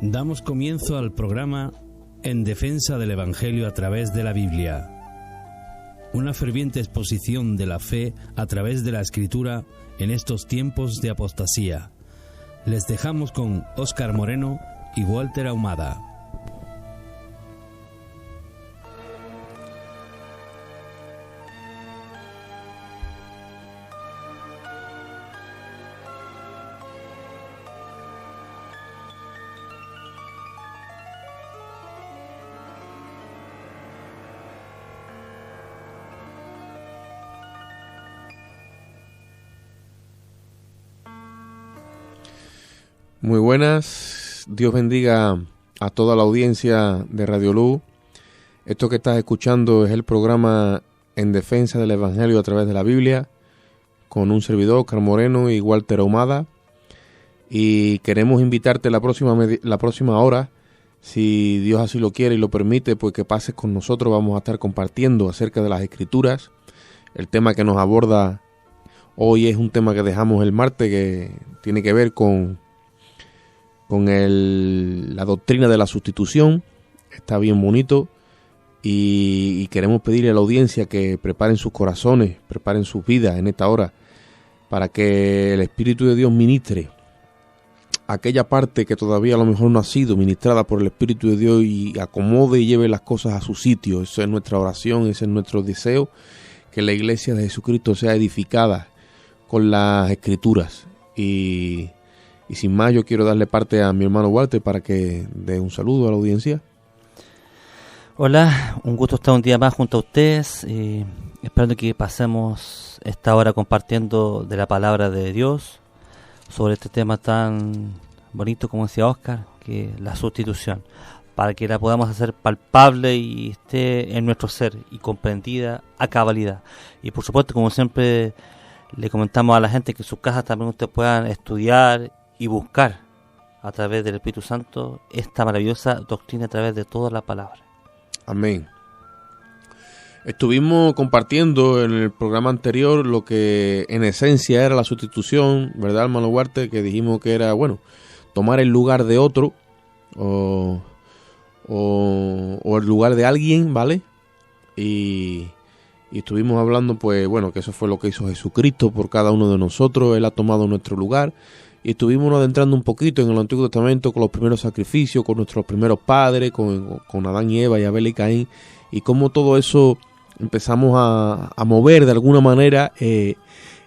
Damos comienzo al programa En defensa del Evangelio a través de la Biblia. Una ferviente exposición de la fe a través de la Escritura en estos tiempos de apostasía. Les dejamos con Óscar Moreno y Walter Ahumada. Muy buenas, Dios bendiga a toda la audiencia de Radio Luz. Esto que estás escuchando es el programa En defensa del Evangelio a través de la Biblia, con un servidor, Óscar Moreno y Walter Ahumada. Y queremos invitarte la próxima hora, si Dios así lo quiere y lo permite, pues que pases con nosotros. Vamos a estar compartiendo acerca de las Escrituras. El tema que nos aborda hoy es un tema que dejamos el martes, que tiene que ver con la doctrina de la sustitución. Está bien bonito y queremos pedirle a la audiencia que preparen sus corazones, preparen sus vidas en esta hora para que el Espíritu de Dios ministre aquella parte que todavía a lo mejor no ha sido ministrada por el Espíritu de Dios y acomode y lleve las cosas a su sitio. Eso es nuestra oración, ese es nuestro deseo, que la iglesia de Jesucristo sea edificada con las Escrituras. Y sin más, yo quiero darle parte a mi hermano Walter para que dé un saludo a la audiencia. Hola, un gusto estar un día más junto a ustedes, esperando que pasemos esta hora compartiendo de la palabra de Dios sobre este tema tan bonito, como decía Óscar, que es la sustitución, para que la podamos hacer palpable y esté en nuestro ser y comprendida a cabalidad. Y por supuesto, como siempre le comentamos a la gente, que en sus casas también ustedes puedan estudiar y buscar a través del Espíritu Santo esta maravillosa doctrina a través de toda la palabra. Amén. Estuvimos compartiendo en el programa anterior lo que en esencia era la sustitución, ¿verdad, hermano Walter? Que dijimos que era, bueno, tomar el lugar de otro o el lugar de alguien, ¿vale? Y estuvimos hablando, pues, bueno, que eso fue lo que hizo Jesucristo por cada uno de nosotros. Él ha tomado nuestro lugar. Y estuvimos adentrando un poquito en el Antiguo Testamento con los primeros sacrificios, con nuestros primeros padres, con Adán y Eva y Abel y Caín, y cómo todo eso empezamos a mover de alguna manera el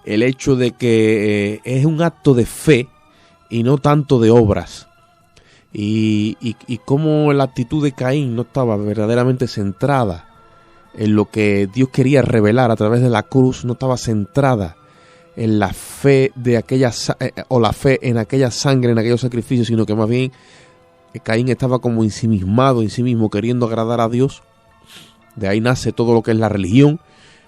hecho de que es un acto de fe y no tanto de obras. Y cómo la actitud de Caín no estaba verdaderamente centrada en lo que Dios quería revelar a través de la cruz, no estaba centrada en la fe de aquella o la fe en aquella sangre, en aquellos sacrificios, sino que más bien Caín estaba como ensimismado en sí mismo, queriendo agradar a Dios. De ahí nace todo lo que es la religión.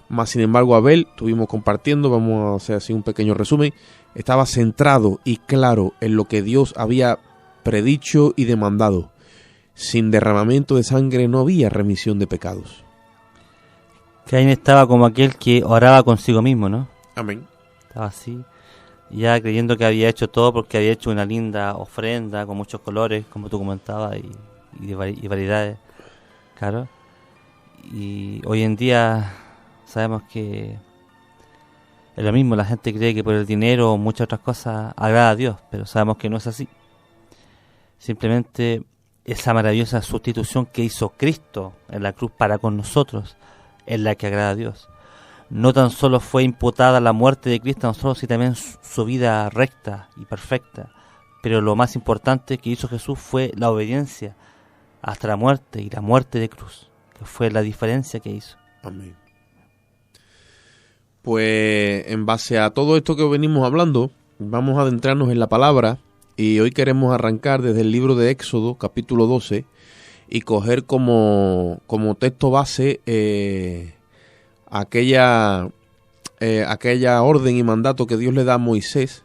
Más sin embargo, Abel, estuvimos compartiendo, vamos a hacer así un pequeño resumen, estaba centrado y claro en lo que Dios había predicho y demandado. Sin derramamiento de sangre no había remisión de pecados. Caín estaba como aquel que oraba consigo mismo, ¿no? Amén. Estaba así, ya creyendo que había hecho todo porque había hecho una linda ofrenda con muchos colores, como tú comentabas, y variedades, claro. Y hoy en día sabemos que es lo mismo. La gente cree que por el dinero o muchas otras cosas agrada a Dios, pero sabemos que no es así. Simplemente esa maravillosa sustitución que hizo Cristo en la cruz para con nosotros es la que agrada a Dios. No tan solo fue imputada la muerte de Cristo a nosotros, sino también su vida recta y perfecta. Pero lo más importante que hizo Jesús fue la obediencia hasta la muerte, y la muerte de cruz, que fue la diferencia que hizo. Amén. Pues en base a todo esto que venimos hablando, vamos a adentrarnos en la palabra, y hoy queremos arrancar desde el libro de Éxodo, capítulo 12, y coger como texto base aquella orden y mandato que Dios le da a Moisés.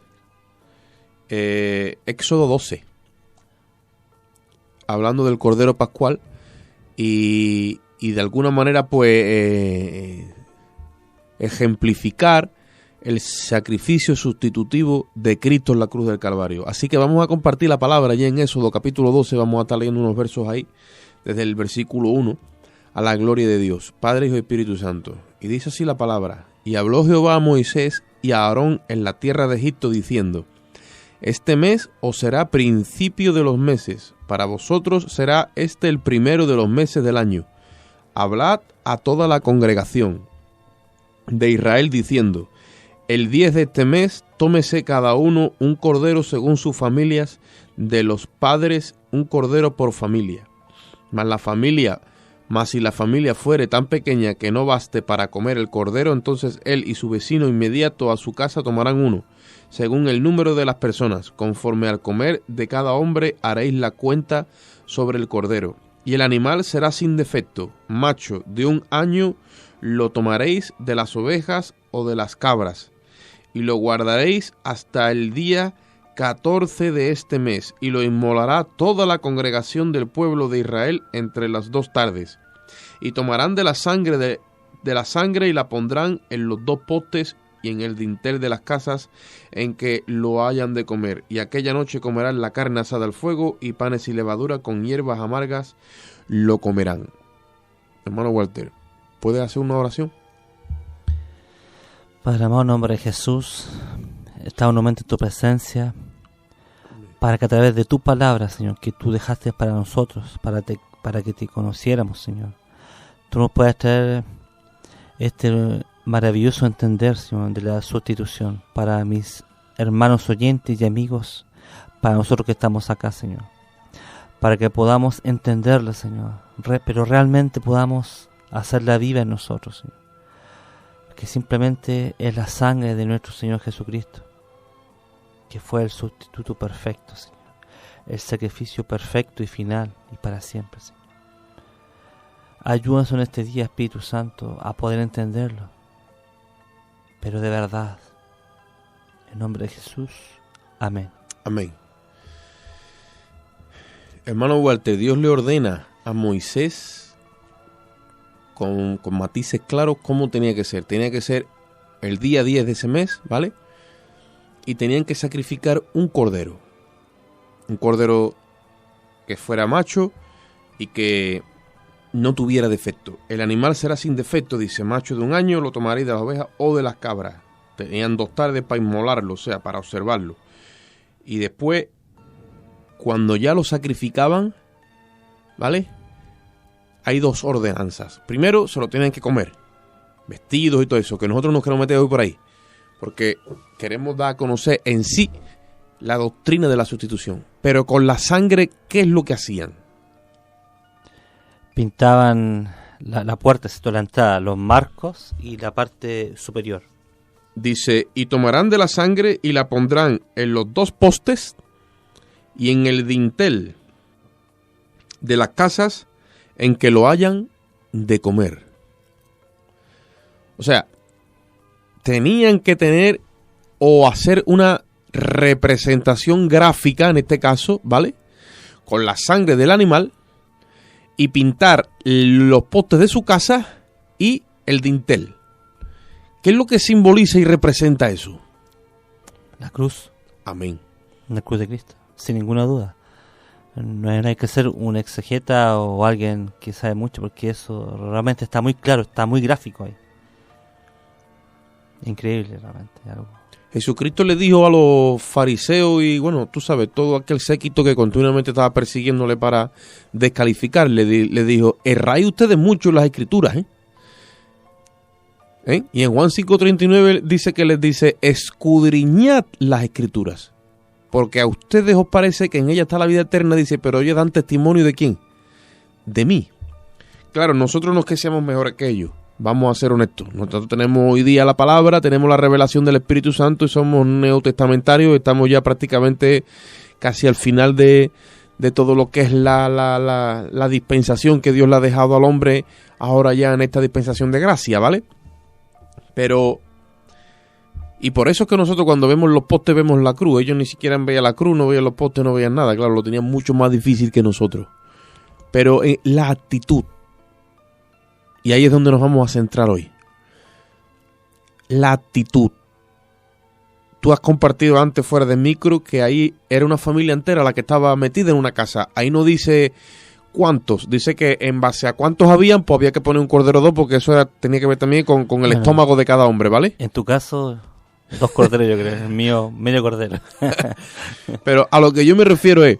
Éxodo 12, hablando del Cordero Pascual, y de alguna manera pues ejemplificar el sacrificio sustitutivo de Cristo en la cruz del Calvario. Así que vamos a compartir la palabra allí en Éxodo capítulo 12, vamos a estar leyendo unos versos ahí, desde el versículo 1, a la gloria de Dios, Padre, Hijo y Espíritu Santo. Y dice así la palabra: y habló Jehová a Moisés y a Aarón en la tierra de Egipto, diciendo: este mes os será principio de los meses, para vosotros será este el primero de los meses del año. Hablad a toda la congregación de Israel diciendo: el 10 de este mes tómese cada uno un cordero según sus familias, de los padres un cordero por familia. Mas si la familia fuere tan pequeña que no baste para comer el cordero, entonces él y su vecino inmediato a su casa tomarán uno, según el número de las personas. Conforme al comer de cada hombre haréis la cuenta sobre el cordero. Y el animal será sin defecto, macho de 1 año, lo tomaréis de las ovejas o de las cabras, y lo guardaréis hasta el día 14 de este mes, y lo inmolará toda la congregación del pueblo de Israel entre las 2 tardes. Y tomarán de la sangre y la pondrán en los 2 postes y en el dintel de las casas en que lo hayan de comer. Y aquella noche comerán la carne asada al fuego, y panes y levadura con hierbas amargas lo comerán. Hermano Walter, ¿puede hacer una oración? Padre amado, en nombre de Jesús, estamos nuevamente en tu presencia, para que a través de tu palabra, Señor, que tú dejaste para nosotros, para que te conociéramos, Señor, tú nos puedas traer este maravilloso entender, Señor, de la sustitución para mis hermanos oyentes y amigos, para nosotros que estamos acá, Señor, para que podamos entenderla, Señor, pero realmente podamos hacerla viva en nosotros, Señor, que simplemente es la sangre de nuestro Señor Jesucristo, que fue el sustituto perfecto, Señor, el sacrificio perfecto y final y para siempre, Señor. Ayúdanos en este día, Espíritu Santo, a poder entenderlo, pero de verdad. En nombre de Jesús. Amén. Amén. Hermano Walter, Dios le ordena a Moisés con matices claros cómo tenía que ser. Tenía que ser el día 10 de ese mes, ¿vale? Y tenían que sacrificar un cordero. Un cordero que fuera macho y que no tuviera defecto. El animal será sin defecto, dice, macho de 1 año, lo tomaréis de las ovejas o de las cabras. Tenían 2 tardes para inmolarlo, o sea, para observarlo. Y después, cuando ya lo sacrificaban, ¿vale? Hay 2 ordenanzas. Primero, se lo tienen que comer. Vestidos y todo eso, que nosotros nos queremos meter hoy por ahí. Porque queremos dar a conocer en sí la doctrina de la sustitución. Pero con la sangre, ¿qué es lo que hacían? Pintaban la puerta, la entrada, los marcos y la parte superior. Dice, y tomarán de la sangre y la pondrán en los 2 postes y en el dintel de las casas en que lo hayan de comer. O sea, tenían que tener o hacer una representación gráfica, en este caso, ¿vale? Con la sangre del animal, y pintar los postes de su casa y el dintel. ¿Qué es lo que simboliza y representa eso? La cruz. Amén. La cruz de Cristo, sin ninguna duda. No hay que ser un exegeta o alguien que sabe mucho, porque eso realmente está muy claro, está muy gráfico ahí. Increíble realmente. Algo. Jesucristo le dijo a los fariseos y, bueno, tú sabes, todo aquel séquito que continuamente estaba persiguiéndole para descalificarle, le dijo, erráis ustedes mucho en las escrituras, Y en Juan 5:39 dice que les dice, escudriñad las escrituras, porque a ustedes os parece que en ella está la vida eterna, dice, pero ellos dan testimonio ¿de quién? De mí. Claro, nosotros no es que seamos mejores que ellos. Vamos a ser honestos. Nosotros tenemos hoy día la palabra, tenemos la revelación del Espíritu Santo y somos neotestamentarios. Estamos ya prácticamente casi al final de todo lo que es la dispensación que Dios le ha dejado al hombre ahora ya en esta dispensación de gracia, ¿vale? Pero, y por eso es que nosotros cuando vemos los postes vemos la cruz. Ellos ni siquiera veían la cruz, no veían los postes, no veían nada. Claro, lo tenían mucho más difícil que nosotros. Pero la actitud. Y ahí es donde nos vamos a centrar hoy. La actitud. tú has compartido antes fuera de micro que ahí era una familia entera la que estaba metida en una casa. Ahí no dice cuántos, dice que en base a cuántos habían, pues había que poner un cordero o dos, porque eso tenía que ver también con el estómago de cada hombre, ¿vale? En tu caso, 2 corderos, yo creo. El mío, medio cordero. Pero a lo que yo me refiero es,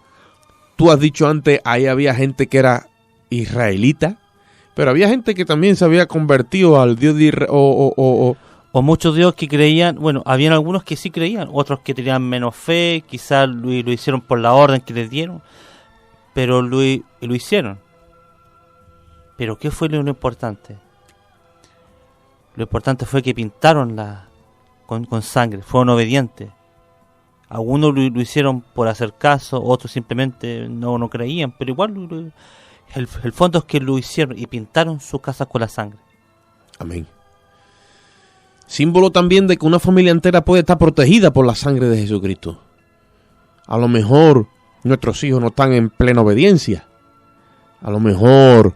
tú has dicho antes, ahí había gente que era israelita, pero había gente que también se había convertido al Dios de Israel, O muchos dios que creían, bueno, habían algunos que sí creían, otros que tenían menos fe, quizás lo hicieron por la orden que les dieron, pero lo hicieron. Pero ¿qué fue lo importante? Lo importante fue que pintaron con sangre, fueron obedientes. Algunos lo hicieron por hacer caso, otros simplemente no creían, pero igual el fondo es que lo hicieron y pintaron sus casas con la sangre. Amén. Símbolo también de que una familia entera puede estar protegida por la sangre de Jesucristo. A lo mejor nuestros hijos no están en plena obediencia. A lo mejor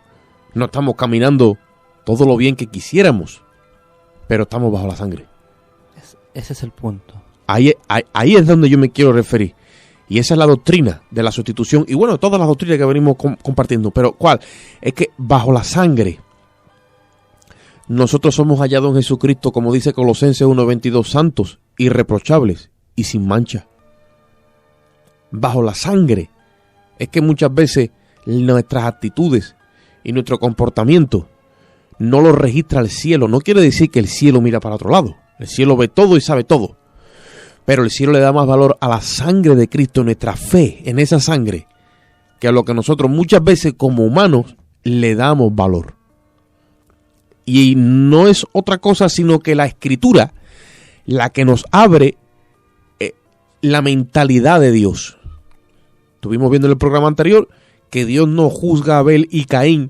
no estamos caminando todo lo bien que quisiéramos, pero estamos bajo la sangre. Ese es el punto. Ahí es donde yo me quiero referir. Y esa es la doctrina de la sustitución. Y bueno, todas las doctrinas que venimos compartiendo. Pero ¿cuál? Es que bajo la sangre nosotros somos hallados en Jesucristo, como dice Colosenses 1:22, santos, irreprochables y sin mancha. Bajo la sangre es que muchas veces nuestras actitudes y nuestro comportamiento no lo registra el cielo. No quiere decir que el cielo mira para otro lado. El cielo ve todo y sabe todo. Pero el cielo le da más valor a la sangre de Cristo, nuestra fe en esa sangre, que a lo que nosotros muchas veces como humanos le damos valor. Y no es otra cosa sino que la Escritura la que nos abre la mentalidad de Dios. Estuvimos viendo en el programa anterior que Dios no juzga a Abel y Caín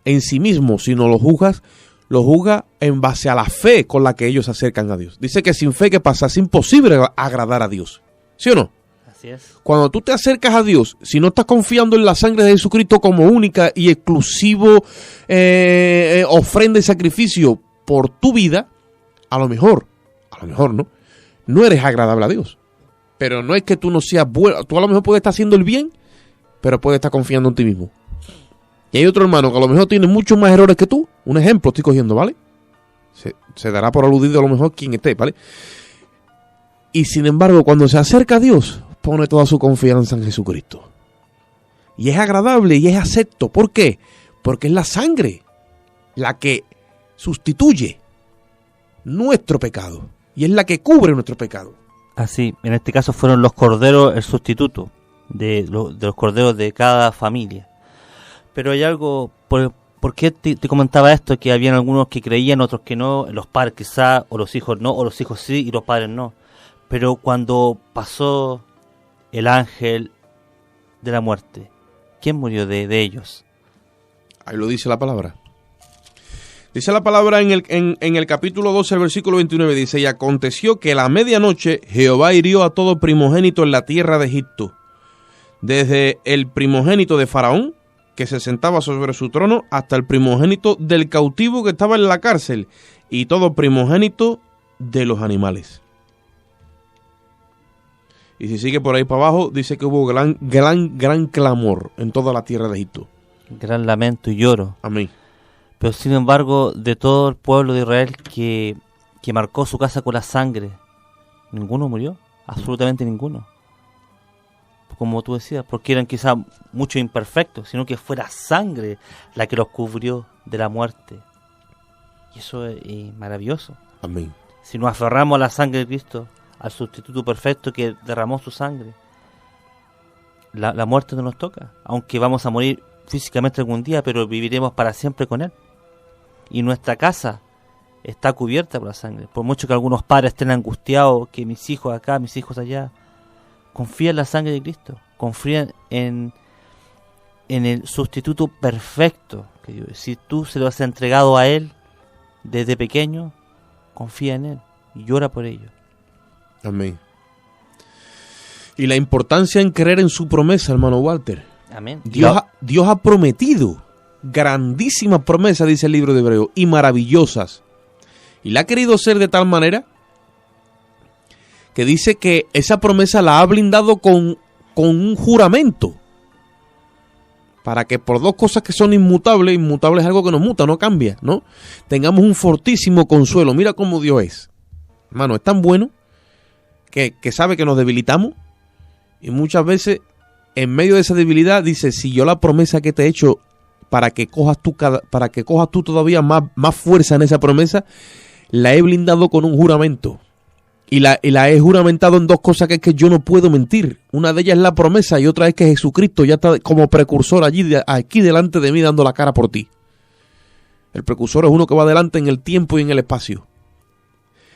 en sí mismo, sino lo juzga en base a la fe con la que ellos se acercan a Dios. Dice que sin fe, ¿qué pasa? Es imposible agradar a Dios. ¿Sí o no? Así es. Cuando tú te acercas a Dios, si no estás confiando en la sangre de Jesucristo como única y exclusivo ofrenda y sacrificio por tu vida, a lo mejor no eres agradable a Dios. Pero no es que tú no seas bueno. Tú a lo mejor puedes estar haciendo el bien, pero puedes estar confiando en ti mismo. Y hay otro hermano que a lo mejor tiene muchos más errores que tú. Un ejemplo estoy cogiendo, ¿vale? Se dará por aludido a lo mejor quien esté, ¿vale? Y sin embargo, cuando se acerca a Dios, pone toda su confianza en Jesucristo. Y es agradable y es acepto. ¿Por qué? Porque es la sangre la que sustituye nuestro pecado. Y es la que cubre nuestro pecado. Así, en este caso fueron los corderos el sustituto de los corderos de cada familia. Pero hay algo, ¿por qué te comentaba esto? Que habían algunos que creían, otros que no, los padres quizá, o los hijos no, o los hijos sí y los padres no. Pero cuando pasó el ángel de la muerte, ¿quién murió de ellos? Ahí lo dice la palabra. Dice la palabra en el capítulo 12, el versículo 29, dice: y aconteció que a la medianoche Jehová hirió a todo primogénito en la tierra de Egipto, desde el primogénito de Faraón, que se sentaba sobre su trono, hasta el primogénito del cautivo que estaba en la cárcel, y todo primogénito de los animales. Y si sigue por ahí para abajo, dice que hubo gran clamor en toda la tierra de Egipto. Gran lamento y lloro. Amén. Pero sin embargo, de todo el pueblo de Israel que marcó su casa con la sangre, ninguno murió, absolutamente ninguno. Como tú decías, porque eran quizás muchos imperfectos, sino que fuera sangre la que los cubrió de la muerte. Y eso es maravilloso. Amén. Si nos aferramos a la sangre de Cristo, al sustituto perfecto que derramó su sangre, la muerte no nos toca, aunque vamos a morir físicamente algún día, pero viviremos para siempre con Él. Y nuestra casa está cubierta por la sangre. Por mucho que algunos padres estén angustiados, que mis hijos acá, mis hijos allá, confía en la sangre de Cristo, confía en el sustituto perfecto. Que si tú se lo has entregado a Él desde pequeño, confía en Él y llora por ello. Amén. Y la importancia en creer en su promesa, hermano Walter. Amén. Dios ha prometido grandísimas promesas, dice el libro de Hebreos, y maravillosas. Y la ha querido hacer de tal manera que dice que esa promesa la ha blindado con un juramento. Para que por dos cosas que son inmutables, inmutable es algo que no muta, no cambia, ¿no? Tengamos un fortísimo consuelo. Mira cómo Dios es. Hermano, es tan bueno que sabe que nos debilitamos. Y muchas veces, en medio de esa debilidad, dice, si yo la promesa que te he hecho para que cojas tú todavía más fuerza en esa promesa, la he blindado con un juramento. Y la he juramentado en dos cosas, que es que yo no puedo mentir. Una de ellas es la promesa y otra es que Jesucristo ya está como precursor aquí delante de mí dando la cara por ti. El precursor es uno que va adelante en el tiempo y en el espacio.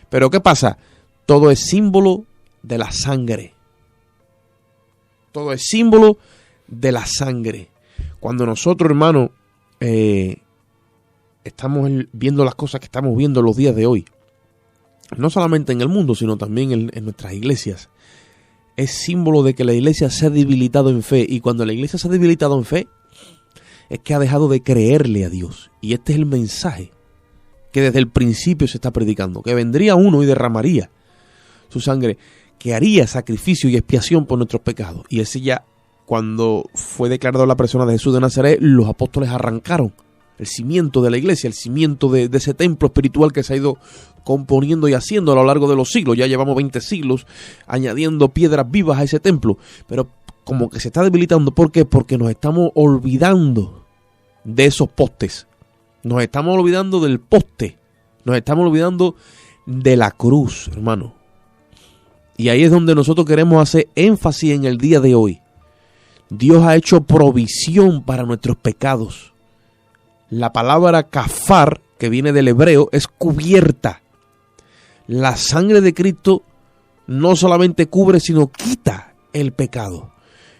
Pero ¿qué pasa? Todo es símbolo de la sangre. Todo es símbolo de la sangre. Cuando nosotros, hermano, estamos viendo las cosas que estamos viendo en los días de hoy, no solamente en el mundo, sino también en nuestras iglesias, es símbolo de que la iglesia se ha debilitado en fe. Y cuando la iglesia se ha debilitado en fe, es que ha dejado de creerle a Dios. Y este es el mensaje que desde el principio se está predicando, que vendría uno y derramaría su sangre, que haría sacrificio y expiación por nuestros pecados. Y ese ya, cuando fue declarado la persona de Jesús de Nazaret, los apóstoles arrancaron el cimiento de la iglesia, el cimiento de ese templo espiritual que se ha ido componiendo y haciendo a lo largo de los siglos. Ya llevamos 20 siglos añadiendo piedras vivas a ese templo, pero como que se está debilitando. ¿Por qué? Porque nos estamos olvidando de esos postes, nos estamos olvidando del poste, nos estamos olvidando de la cruz, hermano. Y ahí es donde nosotros queremos hacer énfasis en el día de hoy. Dios ha hecho provisión para nuestros pecados. La palabra kafar, que viene del hebreo, es cubierta. La sangre de Cristo no solamente cubre, sino quita el pecado.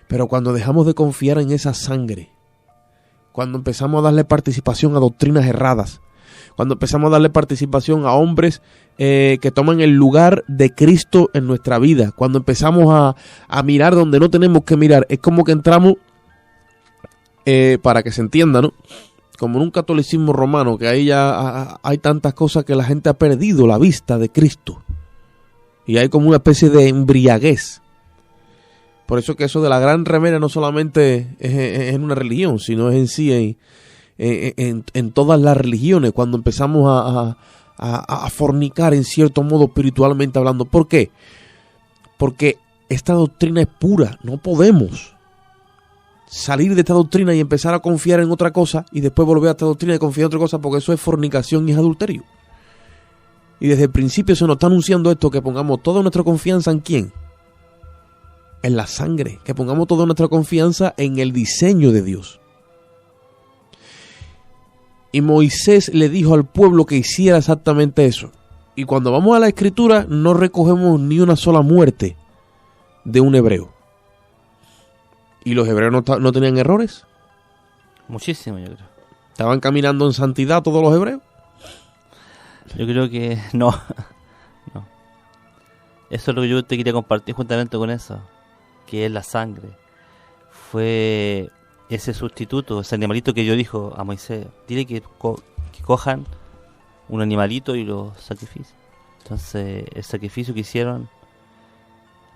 Pero cuando dejamos de confiar en esa sangre, cuando empezamos a darle participación a doctrinas erradas, cuando empezamos a darle participación a hombres que toman el lugar de Cristo en nuestra vida, cuando empezamos a mirar donde no tenemos que mirar, es como que entramos, para que se entienda, ¿no?, como en un catolicismo romano, que ahí ya hay tantas cosas que la gente ha perdido la vista de Cristo. Y hay como una especie de embriaguez. Por eso que eso de la gran remera no solamente es en una religión, sino es en sí en todas las religiones, cuando empezamos a fornicar en cierto modo espiritualmente hablando. ¿Por qué? Porque esta doctrina es pura, no podemos salir de esta doctrina y empezar a confiar en otra cosa y después volver a esta doctrina y confiar en otra cosa, porque eso es fornicación y es adulterio. Y desde el principio se nos está anunciando esto, que pongamos toda nuestra confianza ¿en quién? En la sangre, que pongamos toda nuestra confianza en el diseño de Dios. Y Moisés le dijo al pueblo que hiciera exactamente eso. Y cuando vamos a la escritura no recogemos ni una sola muerte de un hebreo. ¿Y los hebreos no tenían errores? Muchísimo, yo creo. ¿Estaban caminando en santidad todos los hebreos? Yo creo que no. No. Eso es lo que yo te quería compartir juntamente con eso, que es la sangre. Fue ese sustituto, ese animalito que Dios dijo a Moisés, dile que cojan un animalito y lo sacrificen. Entonces, el sacrificio que hicieron,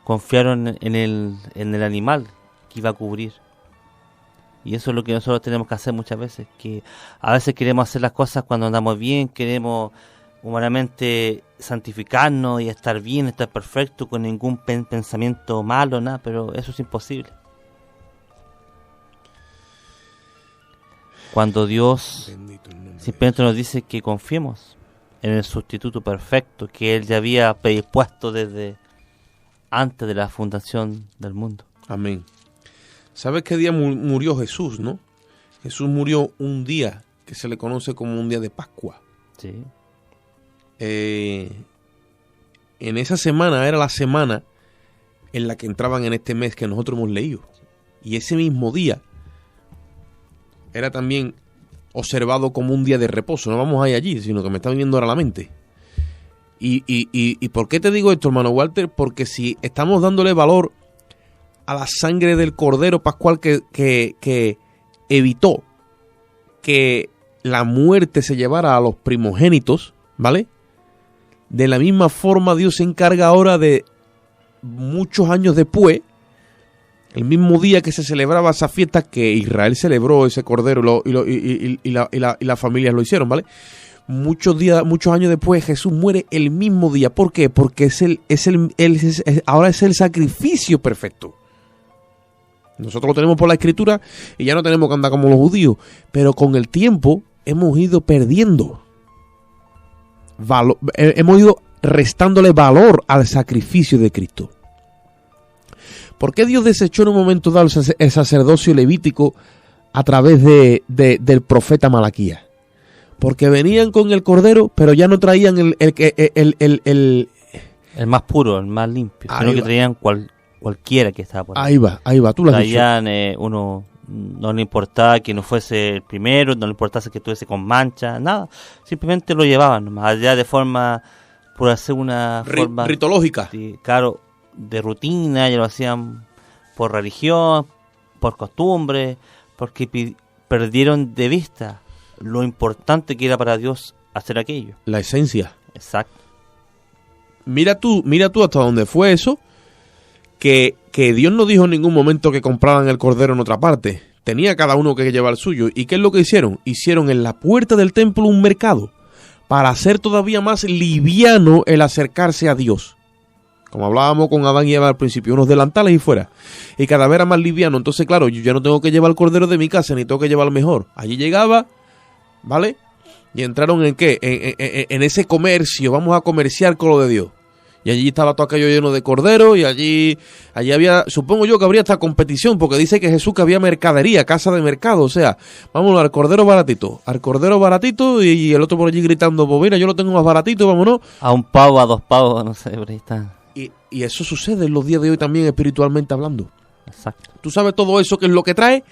confiaron en el animal que iba a cubrir. Y eso es lo que nosotros tenemos que hacer muchas veces, que a veces queremos hacer las cosas cuando andamos bien, queremos humanamente santificarnos y estar bien, estar perfecto, con ningún pensamiento malo, nada, pero eso es imposible. Cuando Dios simplemente nos dice que confiemos en el sustituto perfecto que Él ya había predispuesto desde antes de la fundación del mundo. Amén. ¿Sabes qué día murió Jesús, no? Jesús murió un día que se le conoce como un día de Pascua. Sí. En esa semana era la semana en la que entraban en este mes que nosotros hemos leído. Y ese mismo día era también observado como un día de reposo. No vamos a ir allí, sino que me está viniendo ahora a la mente. ¿Y por qué te digo esto, hermano Walter? Porque si estamos dándole valor a la sangre del Cordero Pascual que evitó que la muerte se llevara a los primogénitos, ¿vale? De la misma forma Dios se encarga ahora de muchos años después, el mismo día que se celebraba esa fiesta, que Israel celebró ese cordero y las familias lo hicieron, ¿vale? Muchos años después Jesús muere el mismo día. ¿Por qué? Porque ahora es el sacrificio perfecto. Nosotros lo tenemos por la Escritura y ya no tenemos que andar como los judíos, pero con el tiempo hemos ido perdiendo hemos ido restándole valor al sacrificio de Cristo. ¿Por qué Dios desechó en un momento dado el sacerdocio levítico a través del profeta Malaquías? Porque venían con el cordero, pero ya no traían el más puro, el más limpio, sino que traían cualquiera que estaba por ahí. Ahí va, tú lo has dicho. Traían uno, no le importaba que no fuese el primero, no le importase que estuviese con mancha, nada. Simplemente lo llevaban, nomás allá de forma, por hacer una forma ritológica. Claro, de rutina, ya lo hacían por religión, por costumbre, porque perdieron de vista lo importante que era para Dios hacer aquello. La esencia. Exacto. Mira tú hasta dónde fue eso, que Dios no dijo en ningún momento que compraran el cordero en otra parte. Tenía cada uno que llevar el suyo. ¿Y qué es lo que hicieron? Hicieron en la puerta del templo un mercado para hacer todavía más liviano el acercarse a Dios. Como hablábamos con Adán y Eva al principio, unos delantales y fuera. Y cada vez era más liviano. Entonces, claro, yo ya no tengo que llevar el cordero de mi casa, ni tengo que llevar el mejor. Allí llegaba, ¿vale? Y entraron en ¿qué? En ese comercio. Vamos a comerciar con lo de Dios. Y allí estaba todo aquello lleno de corderos. Y allí había, supongo yo que habría esta competición, porque dice que Jesús que había mercadería, casa de mercado. O sea, vámonos al cordero baratito y el otro por allí gritando, pues mira, yo lo tengo más baratito, vámonos. A un pavo, a 2 pavos, no sé, por ahí está. Y eso sucede en los días de hoy también, espiritualmente hablando. Exacto. ¿Tú sabes todo eso qué es lo que trae?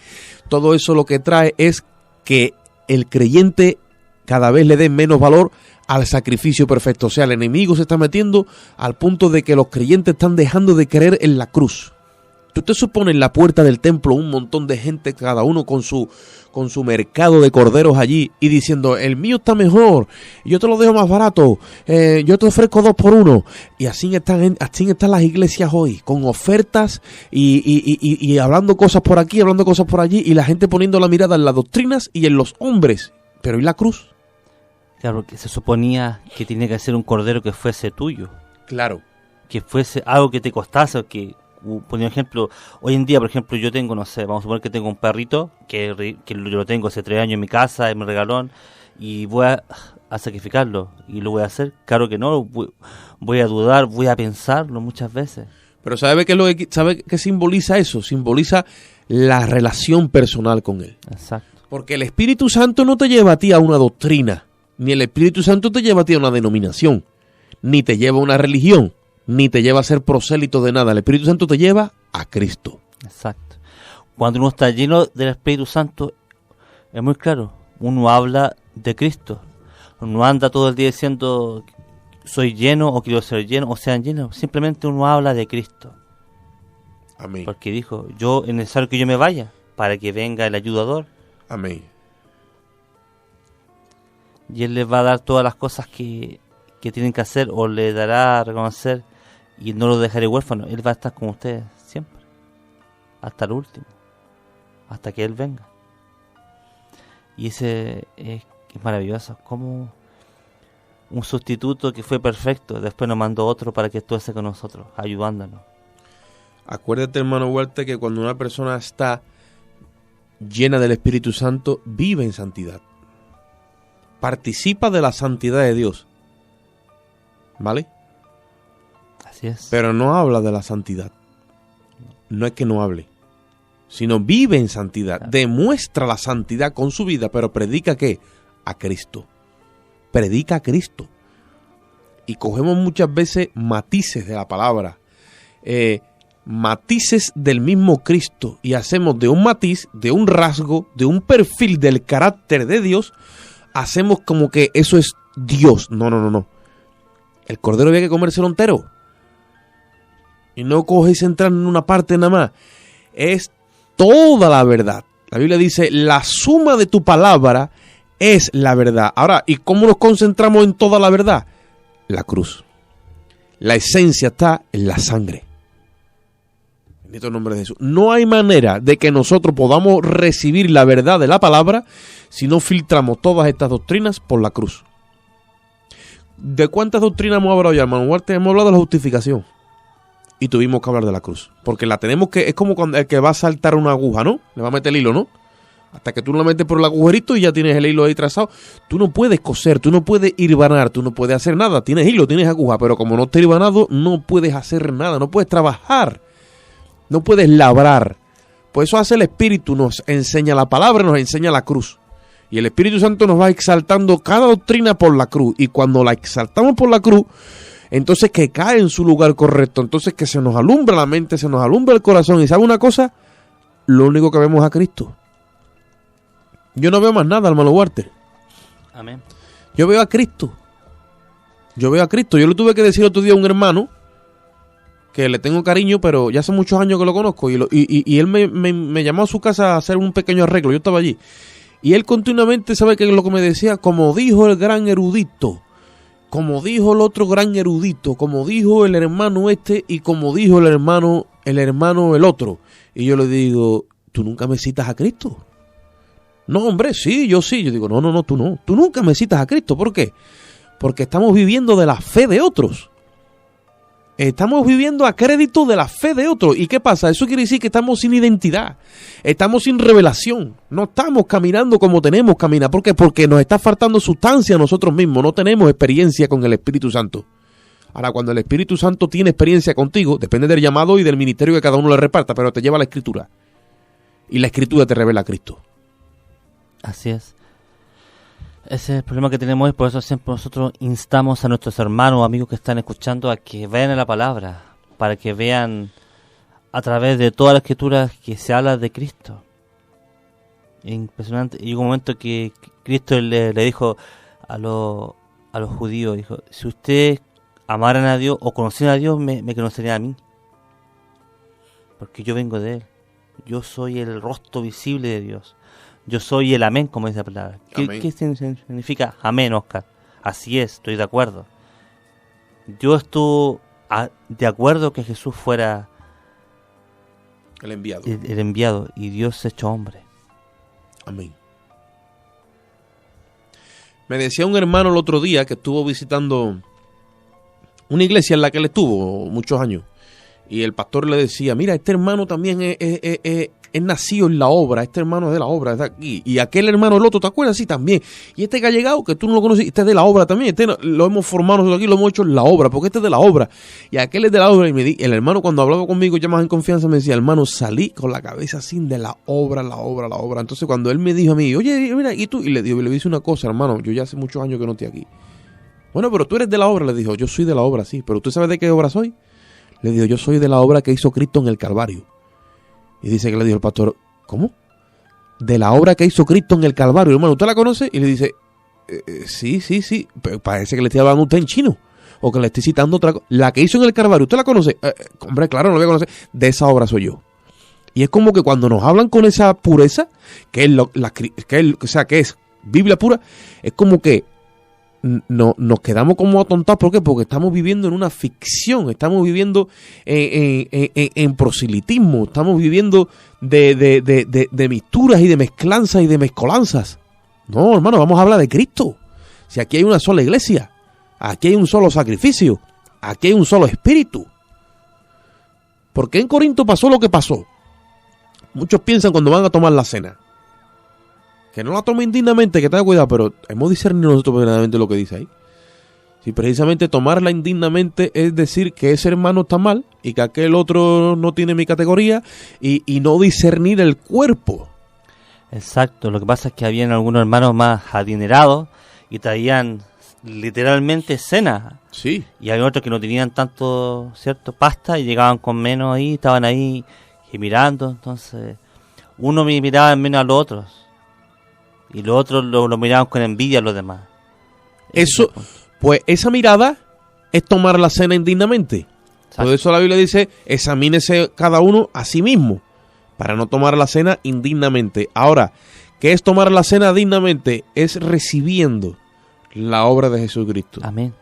Todo eso lo que trae es que el creyente cada vez le dé menos valor al sacrificio perfecto. O sea, el enemigo se está metiendo al punto de que los creyentes están dejando de creer en la cruz. ¿Tú te supones en la puerta del templo un montón de gente, cada uno con su mercado de corderos allí y diciendo, el mío está mejor, yo te lo dejo más barato, yo te ofrezco 2 por 1? Y así están las iglesias hoy, con ofertas y hablando cosas por aquí, hablando cosas por allí, y la gente poniendo la mirada en las doctrinas y en los hombres. Pero ¿y la cruz? Claro, que se suponía que tenía que ser un cordero que fuese tuyo. Claro. Que fuese algo que te costase, que... Por ejemplo, hoy en día, por ejemplo, yo tengo, no sé, vamos a suponer que tengo un perrito que lo tengo hace 3 años en mi casa, es mi regalón, y voy a sacrificarlo, y lo voy a hacer. Claro que no, voy a dudar, voy a pensarlo muchas veces. Pero ¿sabe qué simboliza eso? Simboliza la relación personal con Él. Exacto. Porque el Espíritu Santo no te lleva a ti a una doctrina, ni el Espíritu Santo te lleva a ti a una denominación, ni te lleva a una religión, ni te lleva a ser prosélito de nada. El Espíritu Santo te lleva a Cristo. Exacto. Cuando uno está lleno del Espíritu Santo, es muy claro, uno habla de Cristo. Uno anda todo el día diciendo, soy lleno o quiero ser lleno, o sean llenos. Simplemente uno habla de Cristo. Amén. Porque dijo, es necesario que yo me vaya para que venga el ayudador. Amén. Y Él les va a dar todas las cosas que tienen que hacer, o le dará a reconocer, y no lo dejaré huérfano. Él va a estar con ustedes siempre, hasta el último, hasta que Él venga. Y ese es maravilloso, como un sustituto que fue perfecto, después nos mandó otro para que estuviese con nosotros, ayudándonos. Acuérdate, hermano Walter, que cuando una persona está llena del Espíritu Santo, vive en santidad, participa de la santidad de Dios, ¿vale? Así es. Pero no habla de la santidad. No es que no hable, sino vive en santidad. Claro. Demuestra la santidad con su vida, pero predica ¿qué? A Cristo. Predica a Cristo. Y cogemos muchas veces matices de la palabra, matices del mismo Cristo, y hacemos de un matiz, de un rasgo, de un perfil del carácter de Dios, hacemos como que eso es Dios. No. El cordero había que comérselo entero. Y no coges entrar en una parte nada más. Es toda la verdad. La Biblia dice, la suma de tu palabra es la verdad. Ahora, ¿y cómo nos concentramos en toda la verdad? La cruz. La esencia está en la sangre. Bendito el nombre de Jesús. No hay manera de que nosotros podamos recibir la verdad de la palabra si no filtramos todas estas doctrinas por la cruz. ¿De cuántas doctrinas hemos hablado ya, hermano Huarte? Hemos hablado de la justificación. Y tuvimos que hablar de la cruz. Porque la tenemos que... Es como cuando el que va a saltar una aguja, ¿no? Le va a meter el hilo, ¿no? Hasta que tú no la metes por el agujerito y ya tienes el hilo ahí trazado. Tú no puedes coser, tú no puedes hilvanar, tú no puedes hacer nada. Tienes hilo, tienes aguja, pero como no está hilvanado, no puedes hacer nada, no puedes trabajar. No puedes labrar. Por eso hace el Espíritu, nos enseña la palabra, nos enseña la cruz. Y el Espíritu Santo nos va exaltando cada doctrina por la cruz. Y cuando la exaltamos por la cruz, entonces que cae en su lugar correcto. Entonces que se nos alumbra la mente, se nos alumbra el corazón. ¿Y sabe una cosa? Lo único que vemos es a Cristo. Yo no veo más nada, hermano Walter. Amén. Yo veo a Cristo. Yo veo a Cristo. Yo le tuve que decir otro día a un hermano que le tengo cariño, pero ya hace muchos años que lo conozco. Y él me llamó a su casa a hacer un pequeño arreglo. Yo estaba allí. Y él continuamente, ¿sabe qué es lo que me decía? Como dijo el gran erudito. Como dijo el otro gran erudito. Como dijo el hermano este. Y como dijo el hermano el otro. Y yo le digo, ¿tú nunca me citas a Cristo? No, hombre, sí, yo sí. Yo digo, no, tú no. Tú nunca me citas a Cristo. ¿Por qué? Porque estamos viviendo de la fe de otros. Estamos viviendo a crédito de la fe de otros. ¿Y qué pasa? Eso quiere decir que estamos sin identidad. Estamos sin revelación. No estamos caminando como tenemos que caminar. ¿Por qué? Porque nos está faltando sustancia a nosotros mismos. No tenemos experiencia con el Espíritu Santo. Ahora, cuando el Espíritu Santo tiene experiencia contigo, depende del llamado y del ministerio que cada uno le reparta, pero te lleva a la Escritura. Y la Escritura te revela a Cristo. Así es. Ese es el problema que tenemos hoy, por eso siempre nosotros instamos a nuestros hermanos o amigos que están escuchando a que vean la palabra, para que vean a través de toda la escritura que se habla de Cristo. Impresionante. Y hubo un momento que Cristo le dijo a los judíos, dijo, si ustedes amaran a Dios o conocieran a Dios, me conocerían a mí. Porque yo vengo de Él. Yo soy el rostro visible de Dios. Yo soy el amén, como dice la palabra. ¿Qué significa amén, Oscar? Así es, estoy de acuerdo. Yo estuve de acuerdo que Jesús fuera el enviado. El enviado, y Dios se echó hombre. Amén. Me decía un hermano el otro día que estuvo visitando una iglesia en la que él estuvo muchos años. Y el pastor le decía, mira, este hermano también es nacido en la obra, este hermano es de la obra, es de aquí. Y aquel hermano, el otro, ¿te acuerdas? Sí, también. Y este que ha llegado, que tú no lo conoces, este es de la obra también. Este lo hemos formado nosotros aquí, lo hemos hecho en la obra, porque este es de la obra. Y aquel es de la obra. Y el hermano, cuando hablaba conmigo, ya más en confianza, me decía, hermano, salí con la cabeza así de la obra. Entonces, cuando él me dijo a mí, oye, mira, ¿y tú? Y le dije una cosa, hermano, yo ya hace muchos años que no estoy aquí. Bueno, pero tú eres de la obra, le dijo, yo soy de la obra, sí. ¿Pero tú sabes de qué obra soy? Le digo, yo soy de la obra que hizo Cristo en el Calvario. Y dice que le dijo el pastor, ¿cómo? De la obra que hizo Cristo en el Calvario. Hermano, ¿usted la conoce? Y le dice, sí. Pero parece que le estoy hablando a usted en chino. O que le estoy citando otra cosa. La que hizo en el Calvario, ¿usted la conoce? Hombre, claro, no la voy a conocer. De esa obra soy yo. Y es como que cuando nos hablan con esa pureza, que es Biblia pura, es como que nos quedamos como atontados. ¿Por qué? Porque estamos viviendo en una ficción, estamos viviendo en proselitismo, estamos viviendo de misturas y de mezclanzas y de mezcolanzas. No, hermano, vamos a hablar de Cristo. Si aquí hay una sola iglesia, aquí hay un solo sacrificio, aquí hay un solo espíritu. ¿Por qué en Corinto pasó lo que pasó? Muchos piensan cuando van a tomar la cena, que no la tomen indignamente, que tenga cuidado, pero hemos discernido nosotros verdaderamente lo que dice ahí. Si precisamente tomarla indignamente es decir que ese hermano está mal y que aquel otro no tiene mi categoría y no discernir el cuerpo. Exacto, lo que pasa es que habían algunos hermanos más adinerados y traían literalmente cena. Sí. Y había otros que no tenían tanto, ¿cierto?, pasta y llegaban con menos ahí, estaban ahí y mirando. Entonces, uno miraba menos a los otros. Y los otros lo miraban con envidia a los demás. Eso, pues esa mirada es tomar la cena indignamente. Exacto. Por eso la Biblia dice, examínese cada uno a sí mismo, para no tomar la cena indignamente. Ahora, ¿qué es tomar la cena dignamente? Es recibiendo la obra de Jesucristo. Amén.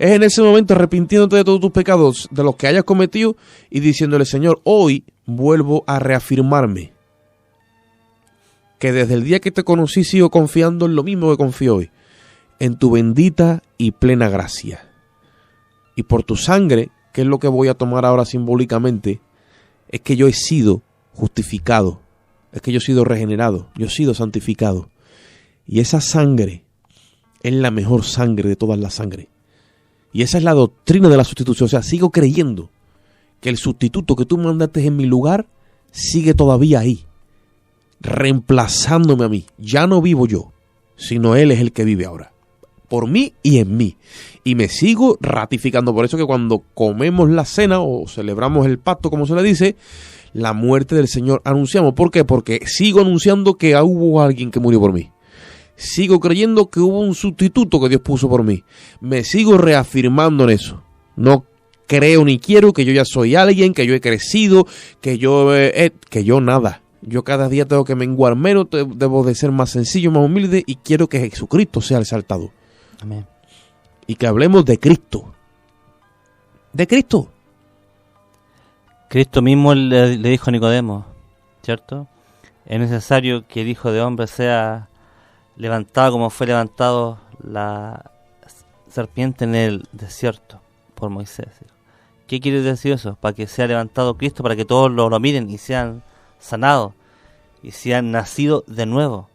Es en ese momento arrepintiéndote de todos tus pecados, de los que hayas cometido, y diciéndole, Señor, hoy vuelvo a reafirmarme que desde el día que te conocí sigo confiando en lo mismo que confío hoy, en tu bendita y plena gracia. Y por tu sangre, que es lo que voy a tomar ahora simbólicamente, es que yo he sido justificado, es que yo he sido regenerado, yo he sido santificado. Y esa sangre es la mejor sangre de todas las sangres. Y esa es la doctrina de la sustitución. O sea, sigo creyendo que el sustituto que tú mandaste en mi lugar sigue todavía ahí, reemplazándome a mí. Ya no vivo yo, sino Él es el que vive ahora, por mí y en mí. Y me sigo ratificando. Por eso que cuando comemos la cena o celebramos el pacto, como se le dice, la muerte del Señor anunciamos. ¿Por qué? Porque sigo anunciando que hubo alguien que murió por mí. Sigo creyendo que hubo un sustituto que Dios puso por mí. Me sigo reafirmando en eso. No creo ni quiero que yo ya soy alguien, que yo he crecido, que yo nada. Yo cada día tengo que menguar menos, debo de ser más sencillo, más humilde, y quiero que Jesucristo sea exaltado. Amén. Y que hablemos de Cristo. De Cristo. Cristo mismo le dijo a Nicodemo, ¿cierto? Es necesario que el Hijo de Hombre sea levantado como fue levantado la serpiente en el desierto por Moisés. ¿Qué quiere decir eso? Para que sea levantado Cristo, para que todos lo miren y sean sanados y sean nacidos de nuevo.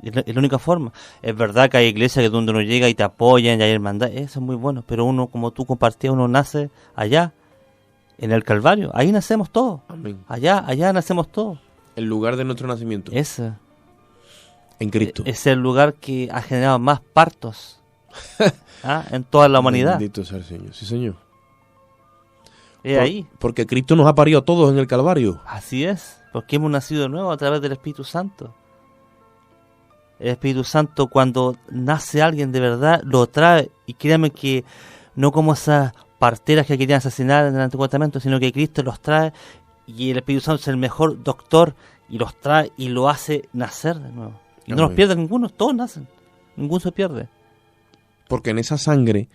Es la única forma. Es verdad que hay iglesias que donde uno llega y te apoyan y hay hermandad, eso es muy bueno, pero uno, como tú compartías, uno nace allá, en el Calvario. Ahí nacemos todos. Amén. Allá nacemos todos. El lugar de nuestro nacimiento. Ese en Cristo. Es el lugar que ha generado más partos en toda la humanidad. Bendito sea el Señor. Sí, Señor. Ahí. Porque Cristo nos ha parido a todos en el Calvario. Así es. Porque hemos nacido de nuevo a través del Espíritu Santo. El Espíritu Santo, cuando nace alguien de verdad, lo trae. Y créanme que no como esas parteras que querían asesinar en el Antiguo Testamento, sino que Cristo los trae y el Espíritu Santo es el mejor doctor y los trae y lo hace nacer de nuevo. Y no los pierde ninguno, todos nacen. Ninguno se pierde. Porque en esa sangre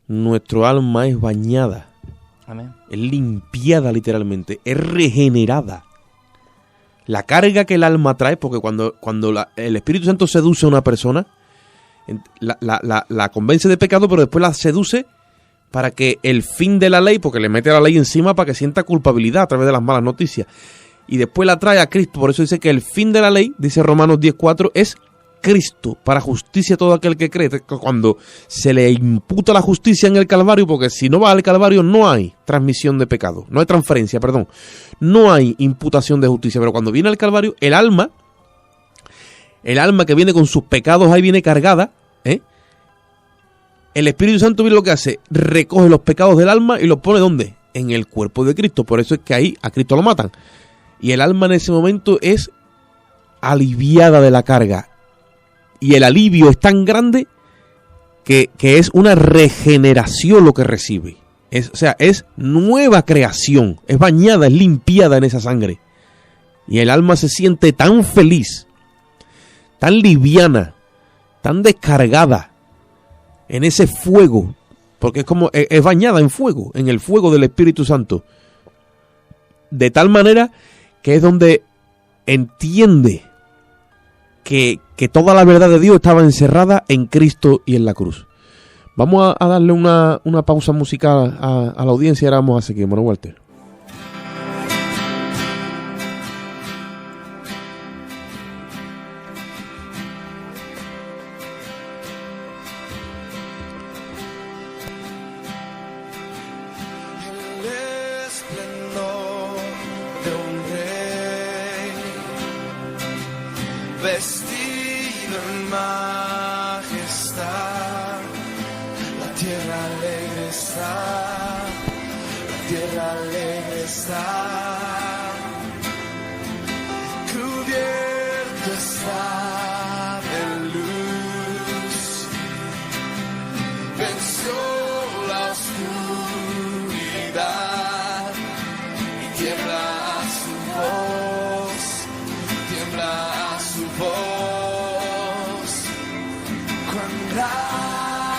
nuestro alma es bañada. Amén. Es limpiada literalmente, es regenerada. La carga que el alma trae, porque cuando el Espíritu Santo seduce a una persona, la convence de pecado, pero después la seduce para que el fin de la ley, porque le mete a la ley encima para que sienta culpabilidad a través de las malas noticias, y después la trae a Cristo. Por eso dice que el fin de la ley, dice Romanos 10:4, es Cristo, para justicia a todo aquel que cree. Cuando se le imputa la justicia en el Calvario, porque si no va al Calvario no hay transmisión de pecado, no hay transferencia, perdón, no hay imputación de justicia, pero cuando viene al Calvario, el alma que viene con sus pecados ahí viene cargada, el Espíritu Santo viene lo que hace, recoge los pecados del alma y los pone ¿dónde? En el cuerpo de Cristo. Por eso es que ahí a Cristo lo matan. Y el alma en ese momento es aliviada de la carga. Y el alivio es tan grande que es una regeneración lo que recibe. O sea, es nueva creación. Es bañada, es limpiada en esa sangre. Y el alma se siente tan feliz, tan liviana, tan descargada en ese fuego. Porque es bañada en fuego, en el fuego del Espíritu Santo. De tal manera que es donde entiende que toda la verdad de Dios estaba encerrada en Cristo y en la cruz. Vamos a darle una pausa musical a la audiencia y ahora vamos a seguir, hermano Walter. Vestido en majestad, la tierra alegre está, la tierra alegre está, cubierto está de luz, venció la oscuridad y tiembla su voz, tiembla su voz, cuán grande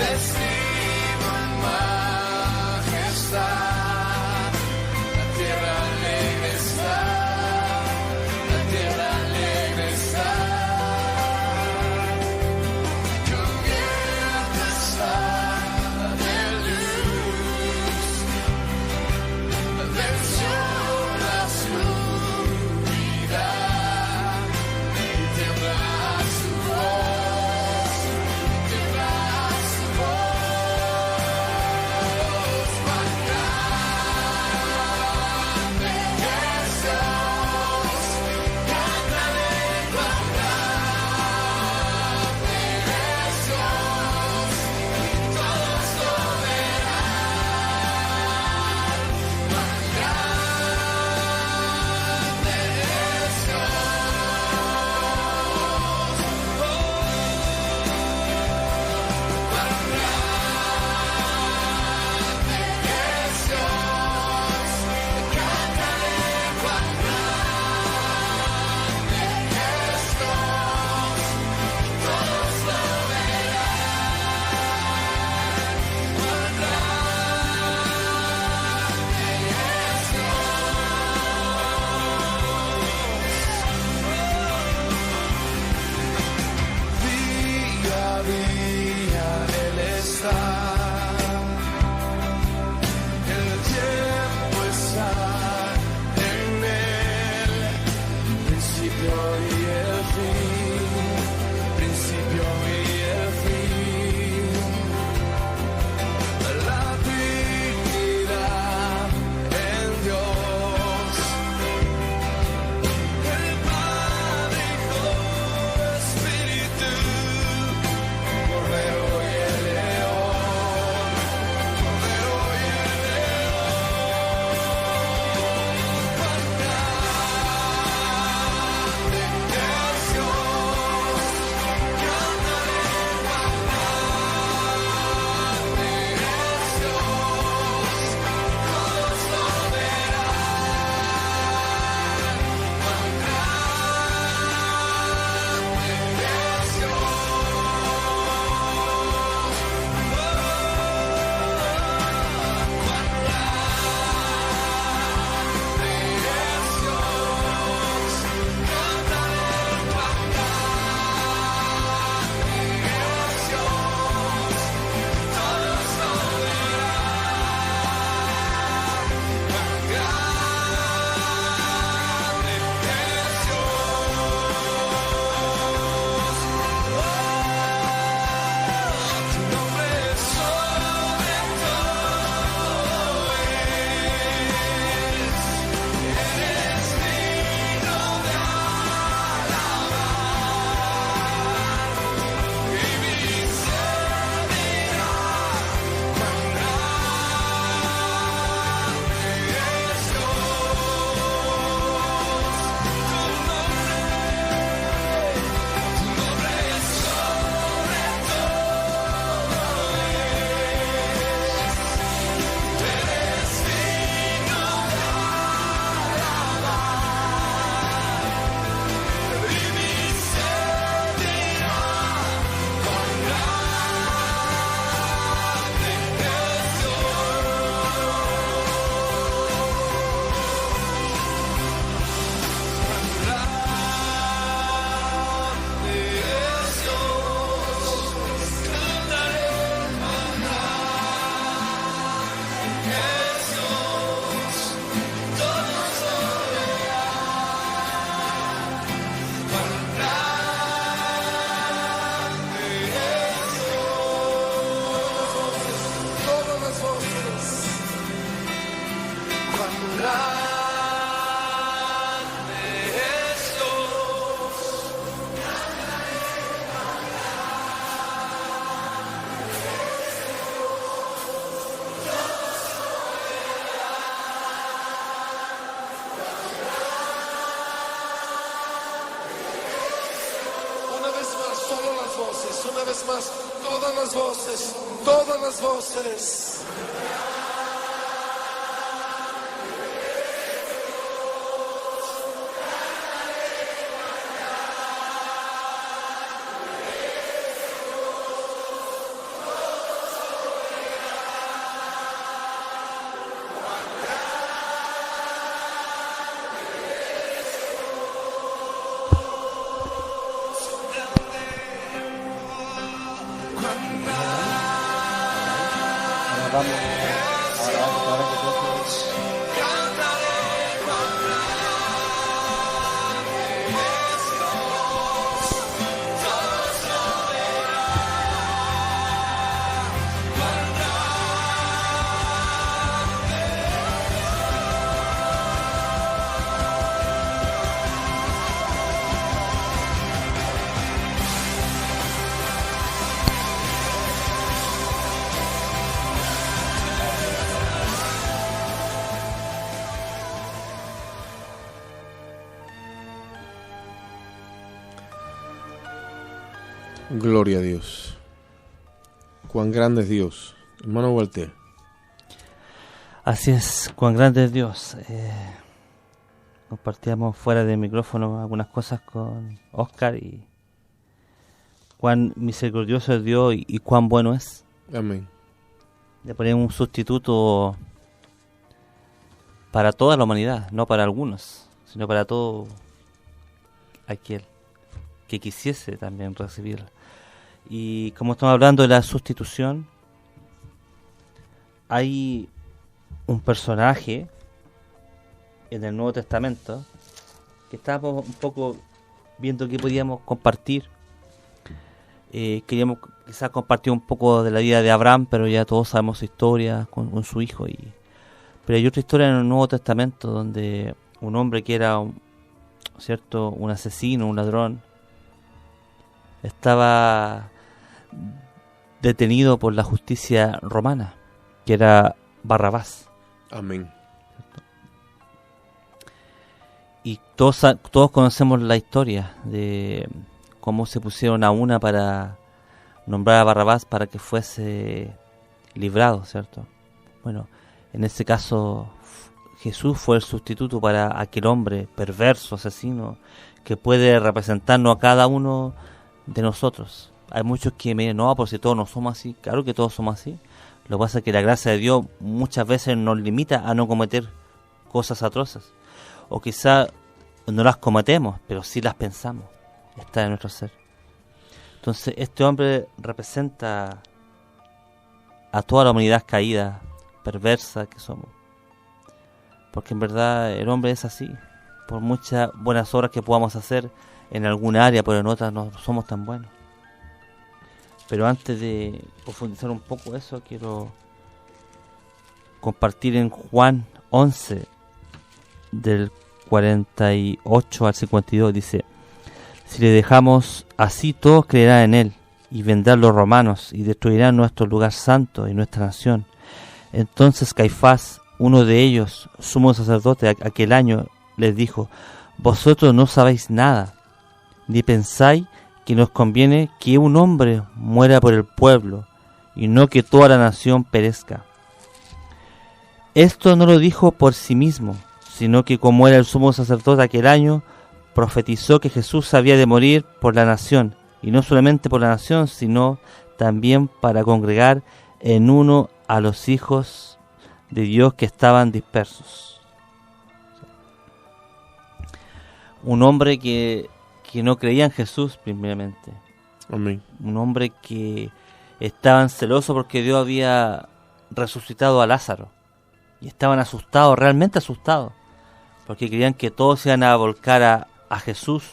vestido en majestad. La tierra alegre está, la tierra alegre está. Cubierta está de luz, venció la oscuridad y tiembla su voz, tiembla su voz. Cuán grande es Dios, cántale cuán grande es Dios, todos lo verán. Cuán grande es Dios, cuán grande es Dios, cántale cuán grande es Dios, todos lo verán. Cuán día a día Él está, el tiempo está en Él, principio y el fin, principio y el fin. La dignidad en Dios, el Padre, Hijo, Espíritu, Cordero y el León, Cordero y el León. Cuán grande es Dios, cántale cuán grande es Dios, todos lo verán. Cuán grande es Dios. Una vez más, todas las voces, todas las voces. vamos ahora que todo. Gloria a Dios. Cuán grande es Dios. Hermano Walter. Así es, cuán grande es Dios. Compartíamos fuera de micrófono algunas cosas con Oscar y cuán misericordioso es Dios y cuán bueno es. Amén. Le ponemos un sustituto para toda la humanidad, no para algunos, sino para todo aquel que quisiese también recibirla. Y como estamos hablando de la sustitución, hay un personaje en el Nuevo Testamento que estábamos un poco viendo que podíamos compartir. Queríamos quizás compartir un poco de la vida de Abraham, pero ya todos sabemos su historia con su hijo. Pero hay otra historia en el Nuevo Testamento donde un hombre que era un asesino, un ladrón, estaba detenido por la justicia romana, que era Barrabás. Amén. Y todos conocemos la historia de cómo se pusieron a una para nombrar a Barrabás para que fuese librado, ¿cierto? Bueno, en este caso Jesús fue el sustituto para aquel hombre perverso, asesino, que puede representarnos a cada uno de nosotros. Hay muchos que me dicen, no, por si todos no somos así. Claro que todos somos así. Lo que pasa es que la gracia de Dios muchas veces nos limita a no cometer cosas atroces. O quizá no las cometemos, pero sí las pensamos. Está en nuestro ser. Entonces este hombre representa a toda la humanidad caída, perversa que somos. Porque en verdad el hombre es así. Por muchas buenas obras que podamos hacer en alguna área, pero en otras no somos tan buenos. Pero antes de profundizar un poco eso, quiero compartir en Juan 11, del 48 al 52, dice: si le dejamos así, todos creerán en él, y vendrán los romanos, y destruirán nuestro lugar santo y nuestra nación. Entonces Caifás, uno de ellos, sumo sacerdote aquel año, les dijo: vosotros no sabéis nada, ni pensáis que nos conviene que un hombre muera por el pueblo, y no que toda la nación perezca. Esto no lo dijo por sí mismo, sino que como era el sumo sacerdote aquel año, profetizó que Jesús había de morir por la nación, y no solamente por la nación, sino también para congregar en uno a los hijos de Dios que estaban dispersos. Un hombre que no creía en Jesús primeramente. Amén. Un hombre que estaban celosos porque Dios había resucitado a Lázaro. Y estaban asustados, realmente asustados. Porque creían que todos se iban a volcar a Jesús.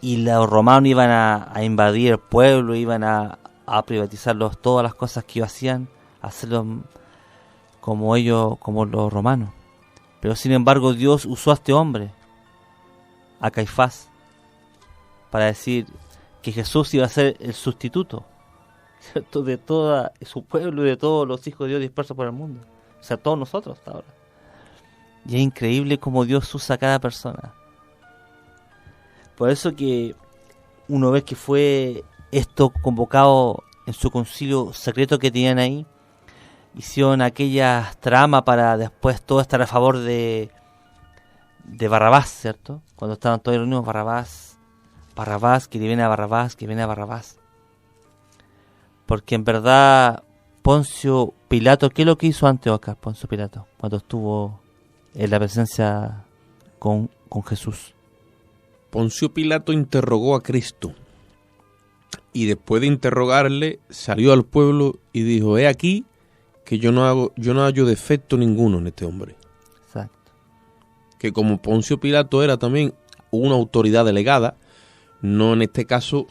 Y los romanos iban a invadir el pueblo, iban a privatizar todas las cosas que ellos hacían, hacerlo como ellos, como los romanos. Pero sin embargo Dios usó a este hombre, a Caifás, para decir que Jesús iba a ser el sustituto, ¿cierto?, de todo su pueblo y de todos los hijos de Dios dispersos por el mundo. O sea, todos nosotros hasta ahora. Y es increíble cómo Dios usa a cada persona. Por eso que uno ve que fue esto convocado en su concilio secreto que tenían ahí. Hicieron aquellas tramas para después todo estar a favor de Barrabás, ¿cierto? Cuando estaban todos reunidos, Barrabás, que viene a Barrabás. Porque en verdad Poncio Pilato, ¿qué es lo que hizo antes Oscar? Poncio Pilato, cuando estuvo en la presencia con Jesús. Poncio Pilato interrogó a Cristo y después de interrogarle salió al pueblo y dijo: he aquí que yo no hallo defecto ninguno en este hombre. Exacto. Que como Poncio Pilato era también una autoridad delegada, no en este caso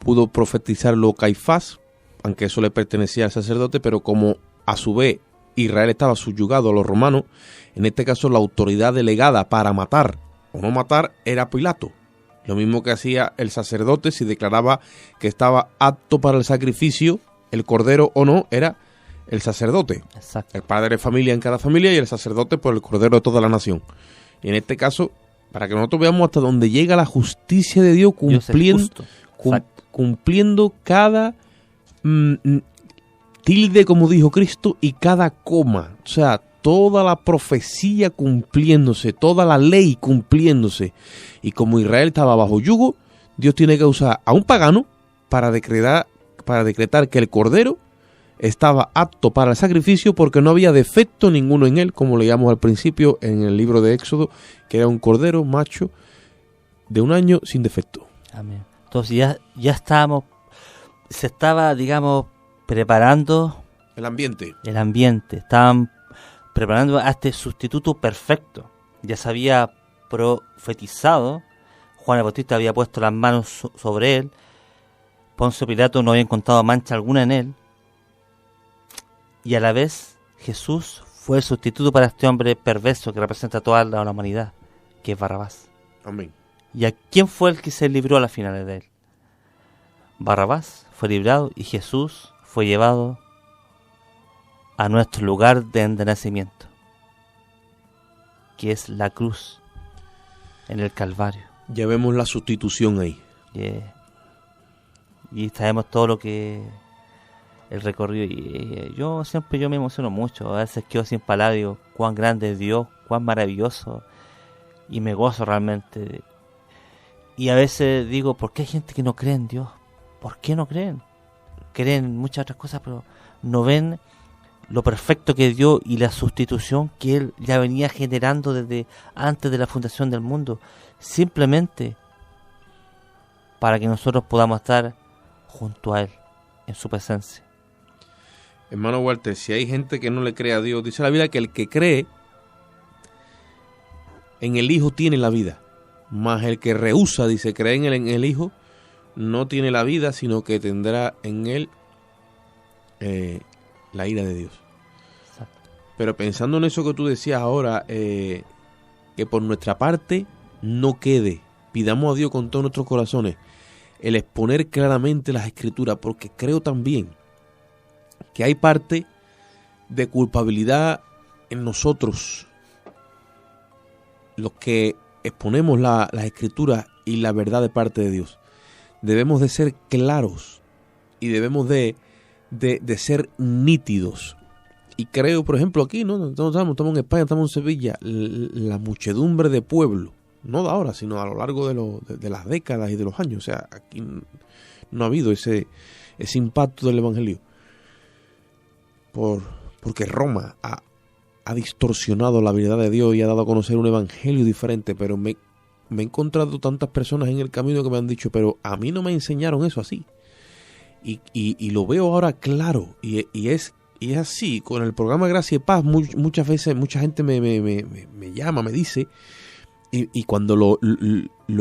pudo profetizarlo Caifás, aunque eso le pertenecía al sacerdote, pero como a su vez Israel estaba subyugado a los romanos, en este caso la autoridad delegada para matar o no matar era Pilato. Lo mismo que hacía el sacerdote si declaraba que estaba apto para el sacrificio, el cordero o no, era el sacerdote. Exacto. El padre de familia en cada familia y el sacerdote por el cordero de toda la nación. Y en este caso, para que nosotros veamos hasta dónde llega la justicia de Dios cumpliendo cada tilde, como dijo Cristo, y cada coma. O sea, toda la profecía cumpliéndose, toda la ley cumpliéndose. Y como Israel estaba bajo yugo, Dios tiene que usar a un pagano para decretar que el cordero estaba apto para el sacrificio porque no había defecto ninguno en él, como leíamos al principio en el libro de Éxodo, que era un cordero macho de 1 año sin defecto. Amén. Entonces ya estábamos, se estaba, digamos, preparando El ambiente. estaban preparando a este sustituto perfecto. Ya se había profetizado, Juan el Bautista había puesto las manos sobre él, Poncio Pilato no había encontrado mancha alguna en él, y a la vez Jesús fue el sustituto para este hombre perverso que representa a toda la humanidad, que es Barrabás. Amén. ¿Y a quién fue el que se libró a las finales de él? Barrabás fue librado y Jesús fue llevado a nuestro lugar de nacimiento, que es la cruz en el Calvario. Ya vemos la sustitución ahí. Y sabemos todo lo que el recorrido. Y yo me emociono mucho. A veces quedo sin palabras, digo, cuán grande es Dios, cuán maravilloso. Y me gozo realmente. Y a veces digo, ¿por qué hay gente que no cree en Dios? ¿Por qué no creen? Creen en muchas otras cosas, pero no ven lo perfecto que es Dios y la sustitución que Él ya venía generando desde antes de la fundación del mundo. Simplemente para que nosotros podamos estar junto a Él, en su presencia. Hermano Walter, si hay gente que no le cree a Dios, dice la Biblia que el que cree en el Hijo tiene la vida. Mas el que rehúsa, dice, creer en el Hijo, no tiene la vida, sino que tendrá en él la ira de Dios. Exacto. Pero pensando en eso que tú decías ahora, que por nuestra parte no quede, pidamos a Dios con todos nuestros corazones, el exponer claramente las Escrituras, porque creo también que hay parte de culpabilidad en nosotros, los que exponemos las Escrituras y la verdad de parte de Dios. Debemos de ser claros y debemos de ser nítidos. Y creo, por ejemplo, aquí, ¿no? Estamos en España, estamos en Sevilla, la muchedumbre de pueblo, no de ahora, sino a lo largo de las décadas y de los años. O sea, aquí no ha habido ese impacto del Evangelio. Porque Roma ha distorsionado la verdad de Dios y ha dado a conocer un evangelio diferente, pero me he encontrado tantas personas en el camino que me han dicho, pero a mí no me enseñaron eso así. Y lo veo ahora claro, y es así. Con el programa Gracia y Paz, muchas veces mucha gente me llama, me dice, y cuando lo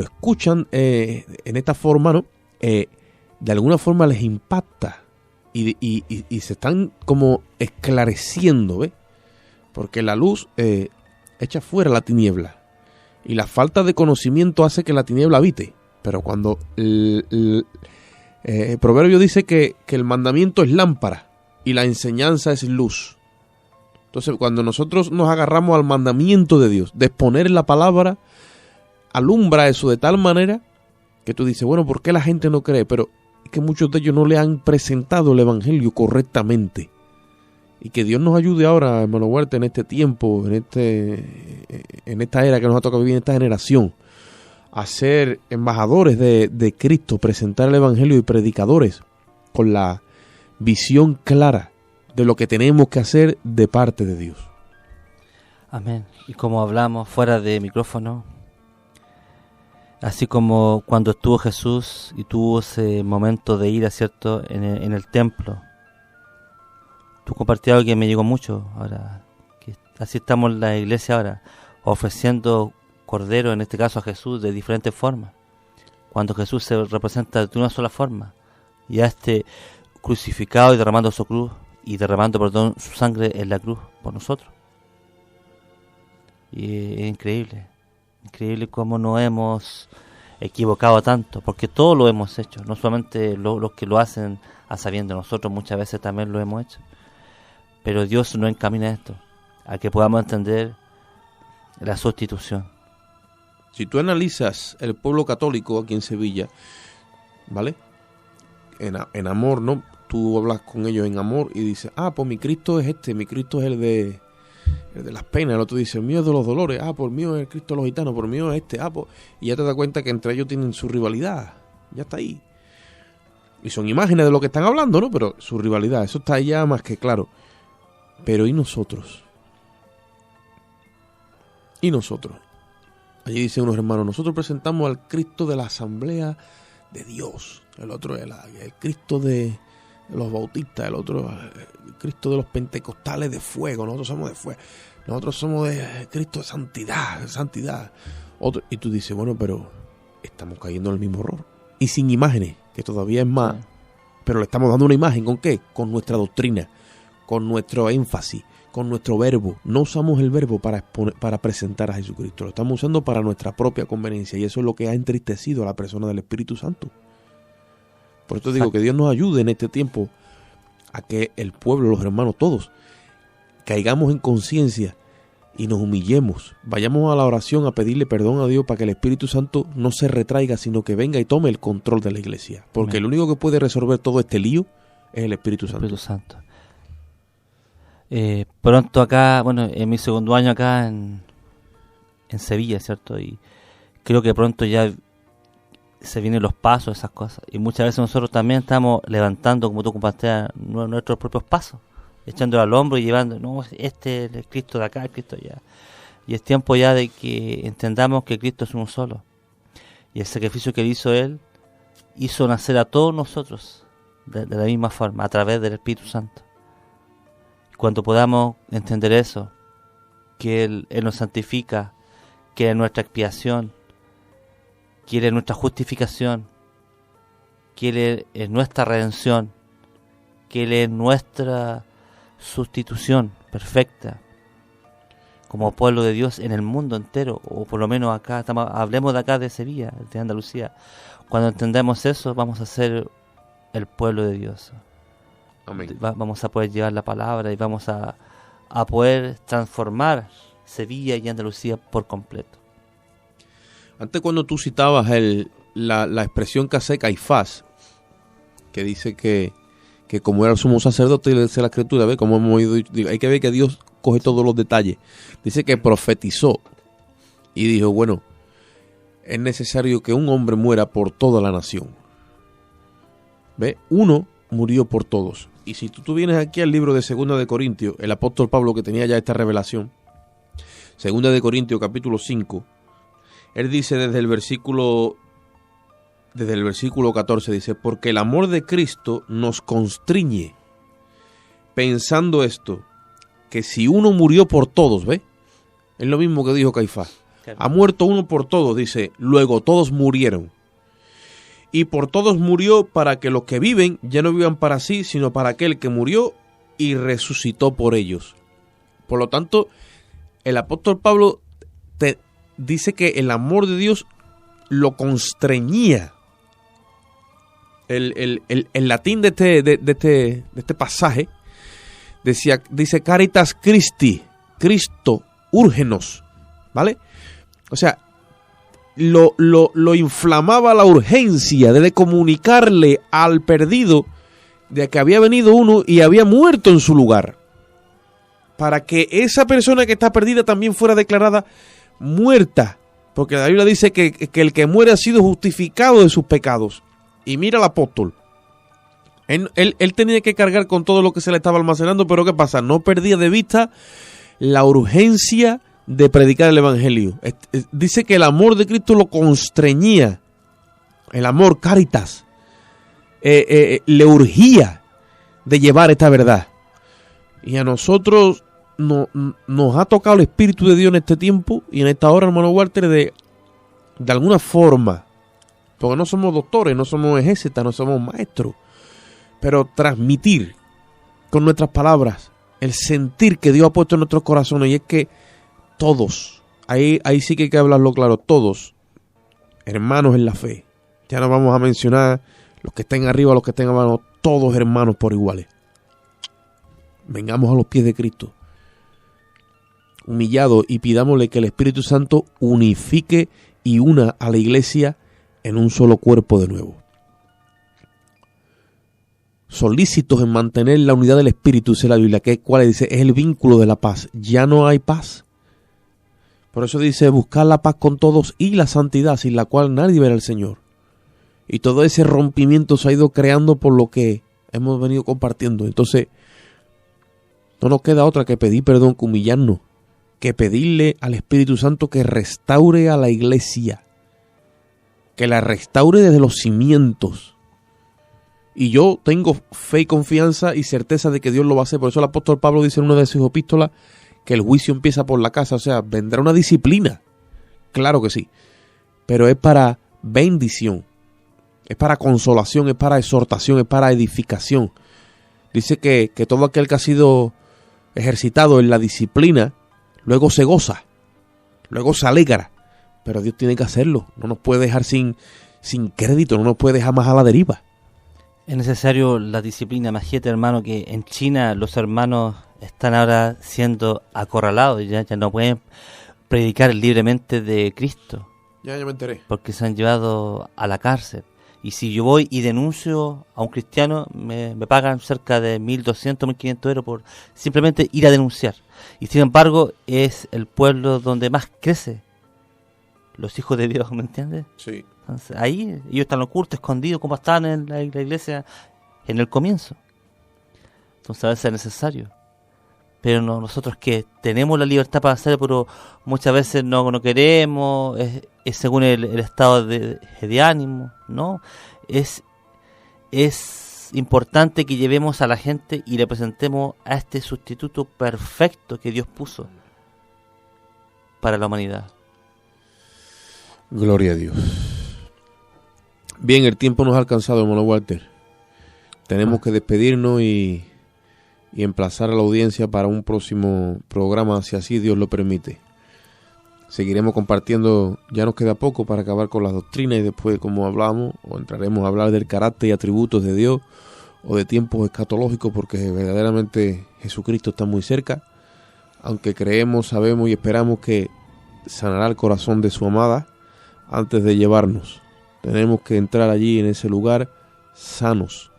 escuchan en esta forma, ¿no? De alguna forma les impacta y se están como esclareciendo, ¿ves? Porque la luz echa fuera la tiniebla y la falta de conocimiento hace que la tiniebla habite. Pero cuando el proverbio dice que el mandamiento es lámpara y la enseñanza es luz. Entonces, cuando nosotros nos agarramos al mandamiento de Dios, de exponer la palabra, alumbra eso de tal manera que tú dices, bueno, ¿por qué la gente no cree? Pero es que muchos de ellos no le han presentado el evangelio correctamente. Y que Dios nos ayude ahora, hermano Huerta, en este tiempo, en esta era que nos ha tocado vivir, en esta generación, a ser embajadores de Cristo, presentar el evangelio y predicadores con la visión clara de lo que tenemos que hacer de parte de Dios. Amén. Y como hablamos fuera de micrófono, así como cuando estuvo Jesús y tuvo ese momento de ira, ¿cierto?, en el templo, tú compartías algo que me llegó mucho ahora, que así estamos en la iglesia ahora, ofreciendo cordero, en este caso a Jesús, de diferentes formas, cuando Jesús se representa de una sola forma, y a este crucificado y derramando su cruz, y derramando, perdón, su sangre en la cruz por nosotros. Y es increíble cómo nos hemos equivocado tanto, porque todo lo hemos hecho, no solamente los que lo hacen a sabiendas, nosotros muchas veces también lo hemos hecho, pero Dios nos encamina esto, a que podamos entender la sustitución. Si tú analizas el pueblo católico aquí en Sevilla, ¿vale? En amor, ¿no? Tú hablas con ellos en amor y dices, pues mi Cristo es mi Cristo es el de las penas. El otro dice, el mío es de los dolores, por mío es el Cristo de los gitanos, por mío es y ya te das cuenta que entre ellos tienen su rivalidad, ya está ahí. Y son imágenes de lo que están hablando, ¿no? Pero su rivalidad, eso está ya más que claro. Pero ¿y nosotros? ¿Y nosotros? Allí dicen unos hermanos, nosotros presentamos al Cristo de la Asamblea de Dios. El otro es el Cristo de los bautistas, el otro el Cristo de los pentecostales de fuego. Nosotros somos de fuego. Nosotros somos de Cristo de santidad. Otro, y tú dices, bueno, pero estamos cayendo en el mismo error. Y sin imágenes, que todavía es más. Pero le estamos dando una imagen, ¿con qué? Con nuestra doctrina, con nuestro énfasis, con nuestro verbo. No usamos el verbo para presentar a Jesucristo, lo estamos usando para nuestra propia conveniencia, y eso es lo que ha entristecido a la persona del Espíritu Santo. Por eso digo que Dios nos ayude en este tiempo a que el pueblo, los hermanos, todos, caigamos en conciencia y nos humillemos. Vayamos a la oración a pedirle perdón a Dios para que el Espíritu Santo no se retraiga, sino que venga y tome el control de la iglesia. Porque el único que puede resolver todo este lío es el Espíritu Santo. Pronto acá, bueno, en mi segundo año acá en Sevilla, ¿cierto? Y creo que pronto ya se vienen los pasos, esas cosas. Y muchas veces nosotros también estamos levantando, como tú compartías, nuestros propios pasos, echándolo al hombro y llevando, no, este es el Cristo de acá, el Cristo de allá. Y es tiempo ya de que entendamos que Cristo es uno solo. Y el sacrificio que hizo Él, hizo nacer a todos nosotros de la misma forma, a través del Espíritu Santo. Cuando podamos entender eso, que Él nos santifica, que Él es nuestra expiación, que Él es nuestra justificación, que Él es nuestra redención, que Él es nuestra sustitución perfecta como pueblo de Dios en el mundo entero, o por lo menos acá, hablemos de acá de Sevilla, de Andalucía. Cuando entendemos eso, vamos a ser el pueblo de Dios. Amén. Vamos a poder llevar la palabra y vamos a poder transformar Sevilla y Andalucía por completo. Antes, cuando tú citabas la expresión que hace Caifás, que dice que como era el sumo sacerdote, y dice la escritura, ¿ve? Como hemos oído, hay que ver que Dios coge todos los detalles. Dice que profetizó y dijo, bueno, es necesario que un hombre muera por toda la nación. ¿Ve? Uno murió por todos. Y si tú vienes aquí al libro de 2 de Corintios, el apóstol Pablo, que tenía ya esta revelación, 2 de Corintios capítulo 5, él dice desde el versículo 14, dice, porque el amor de Cristo nos constriñe, pensando esto, que si uno murió por todos, ¿ve? Es lo mismo que dijo Caifás. Claro. Ha muerto uno por todos, dice, luego todos murieron. Y por todos murió para que los que viven ya no vivan para sí, sino para aquel que murió y resucitó por ellos. Por lo tanto, el apóstol Pablo te dice que el amor de Dios lo constreñía. El latín de este pasaje dice Caritas Christi, Cristo, úrgenos, ¿vale? O sea, lo inflamaba la urgencia de comunicarle al perdido de que había venido uno y había muerto en su lugar, para que esa persona que está perdida también fuera declarada muerta, porque la Biblia dice que el que muere ha sido justificado de sus pecados. Y mira al apóstol, él tenía que cargar con todo lo que se le estaba almacenando, pero ¿qué pasa? No perdía de vista la urgencia de predicar el evangelio. Dice que el amor de Cristo lo constreñía, el amor, caritas, le urgía de llevar esta verdad. Y a nosotros nos ha tocado el Espíritu de Dios en este tiempo y en esta hora, hermano Walter, de alguna forma, porque no somos doctores, no somos ejégetas, no somos maestros, pero transmitir con nuestras palabras el sentir que Dios ha puesto en nuestros corazones. Y es que todos, ahí sí que hay que hablarlo claro, todos, hermanos en la fe, ya no vamos a mencionar los que estén arriba, los que estén abajo, todos hermanos por iguales. Vengamos a los pies de Cristo, humillados, y pidámosle que el Espíritu Santo unifique y una a la iglesia en un solo cuerpo de nuevo. Solícitos en mantener la unidad del Espíritu, dice la Biblia, que cuál dice, es el vínculo de la paz. Ya no hay paz. Por eso dice, buscar la paz con todos y la santidad, sin la cual nadie verá al Señor. Y todo ese rompimiento se ha ido creando por lo que hemos venido compartiendo. Entonces, no nos queda otra que pedir perdón, que humillarnos, que pedirle al Espíritu Santo que restaure a la iglesia, que la restaure desde los cimientos. Y yo tengo fe y confianza y certeza de que Dios lo va a hacer. Por eso el apóstol Pablo dice en una de sus epístolas que el juicio empieza por la casa. O sea, vendrá una disciplina. Claro que sí. Pero es para bendición. Es para consolación, es para exhortación, es para edificación. Dice que todo aquel que ha sido ejercitado en la disciplina, luego se goza, luego se alegra. Pero Dios tiene que hacerlo. No nos puede dejar sin crédito, no nos puede dejar más a la deriva. Es necesario la disciplina. Imagínate, hermano, que en China los hermanos están ahora siendo acorralados, ya no pueden predicar libremente de Cristo. Ya me enteré. Porque se han llevado a la cárcel. Y si yo voy y denuncio a un cristiano, me pagan cerca de 1.200, 1.500 euros por simplemente ir a denunciar. Y sin embargo, es el pueblo donde más crece los hijos de Dios, ¿me entiendes? Sí. Entonces, ahí ellos están ocultos, escondidos, como estaban en la iglesia en el comienzo. Entonces a veces es necesario. Pero nosotros que tenemos la libertad para hacerlo, pero muchas veces no queremos, es según el estado de ánimo, ¿no? Es importante que llevemos a la gente y le presentemos a este sustituto perfecto que Dios puso para la humanidad. Gloria a Dios. Bien, el tiempo nos ha alcanzado, hermano Walter. Tenemos que despedirnos y emplazar a la audiencia para un próximo programa, si así Dios lo permite. Seguiremos compartiendo, ya nos queda poco para acabar con las doctrinas y después, como hablamos, o entraremos a hablar del carácter y atributos de Dios o de tiempos escatológicos, porque verdaderamente Jesucristo está muy cerca, aunque creemos, sabemos y esperamos que sanará el corazón de su amada antes de llevarnos. Tenemos que entrar allí en ese lugar sanos,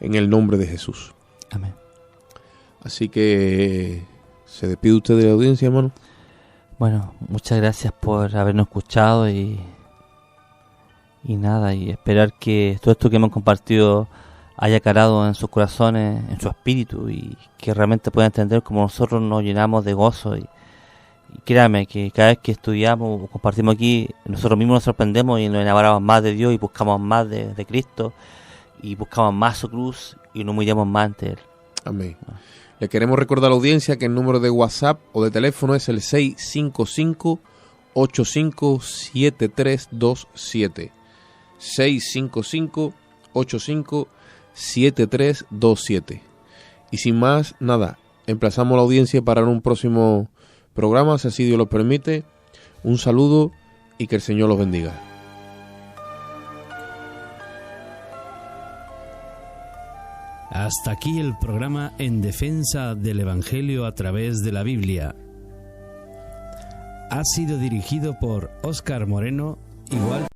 en el nombre de Jesús. Amén. Así que se despide usted de la audiencia, hermano. Bueno, muchas gracias por habernos escuchado y nada, y esperar que todo esto que hemos compartido haya calado en sus corazones, en su espíritu, y que realmente puedan entender cómo nosotros nos llenamos de gozo. Y créame que cada vez que estudiamos o compartimos aquí, nosotros mismos nos sorprendemos y nos enamoramos más de Dios y buscamos más de Cristo y buscamos más su cruz y nos humillamos más ante Él. Amén. Le queremos recordar a la audiencia que el número de WhatsApp o de teléfono es el 655-857327. 655-857327. Y sin más, nada, emplazamos a la audiencia para un próximo programa, si así Dios lo permite. Un saludo y que el Señor los bendiga. Hasta aquí el programa En Defensa del Evangelio a través de la Biblia. Ha sido dirigido por Óscar Moreno, igual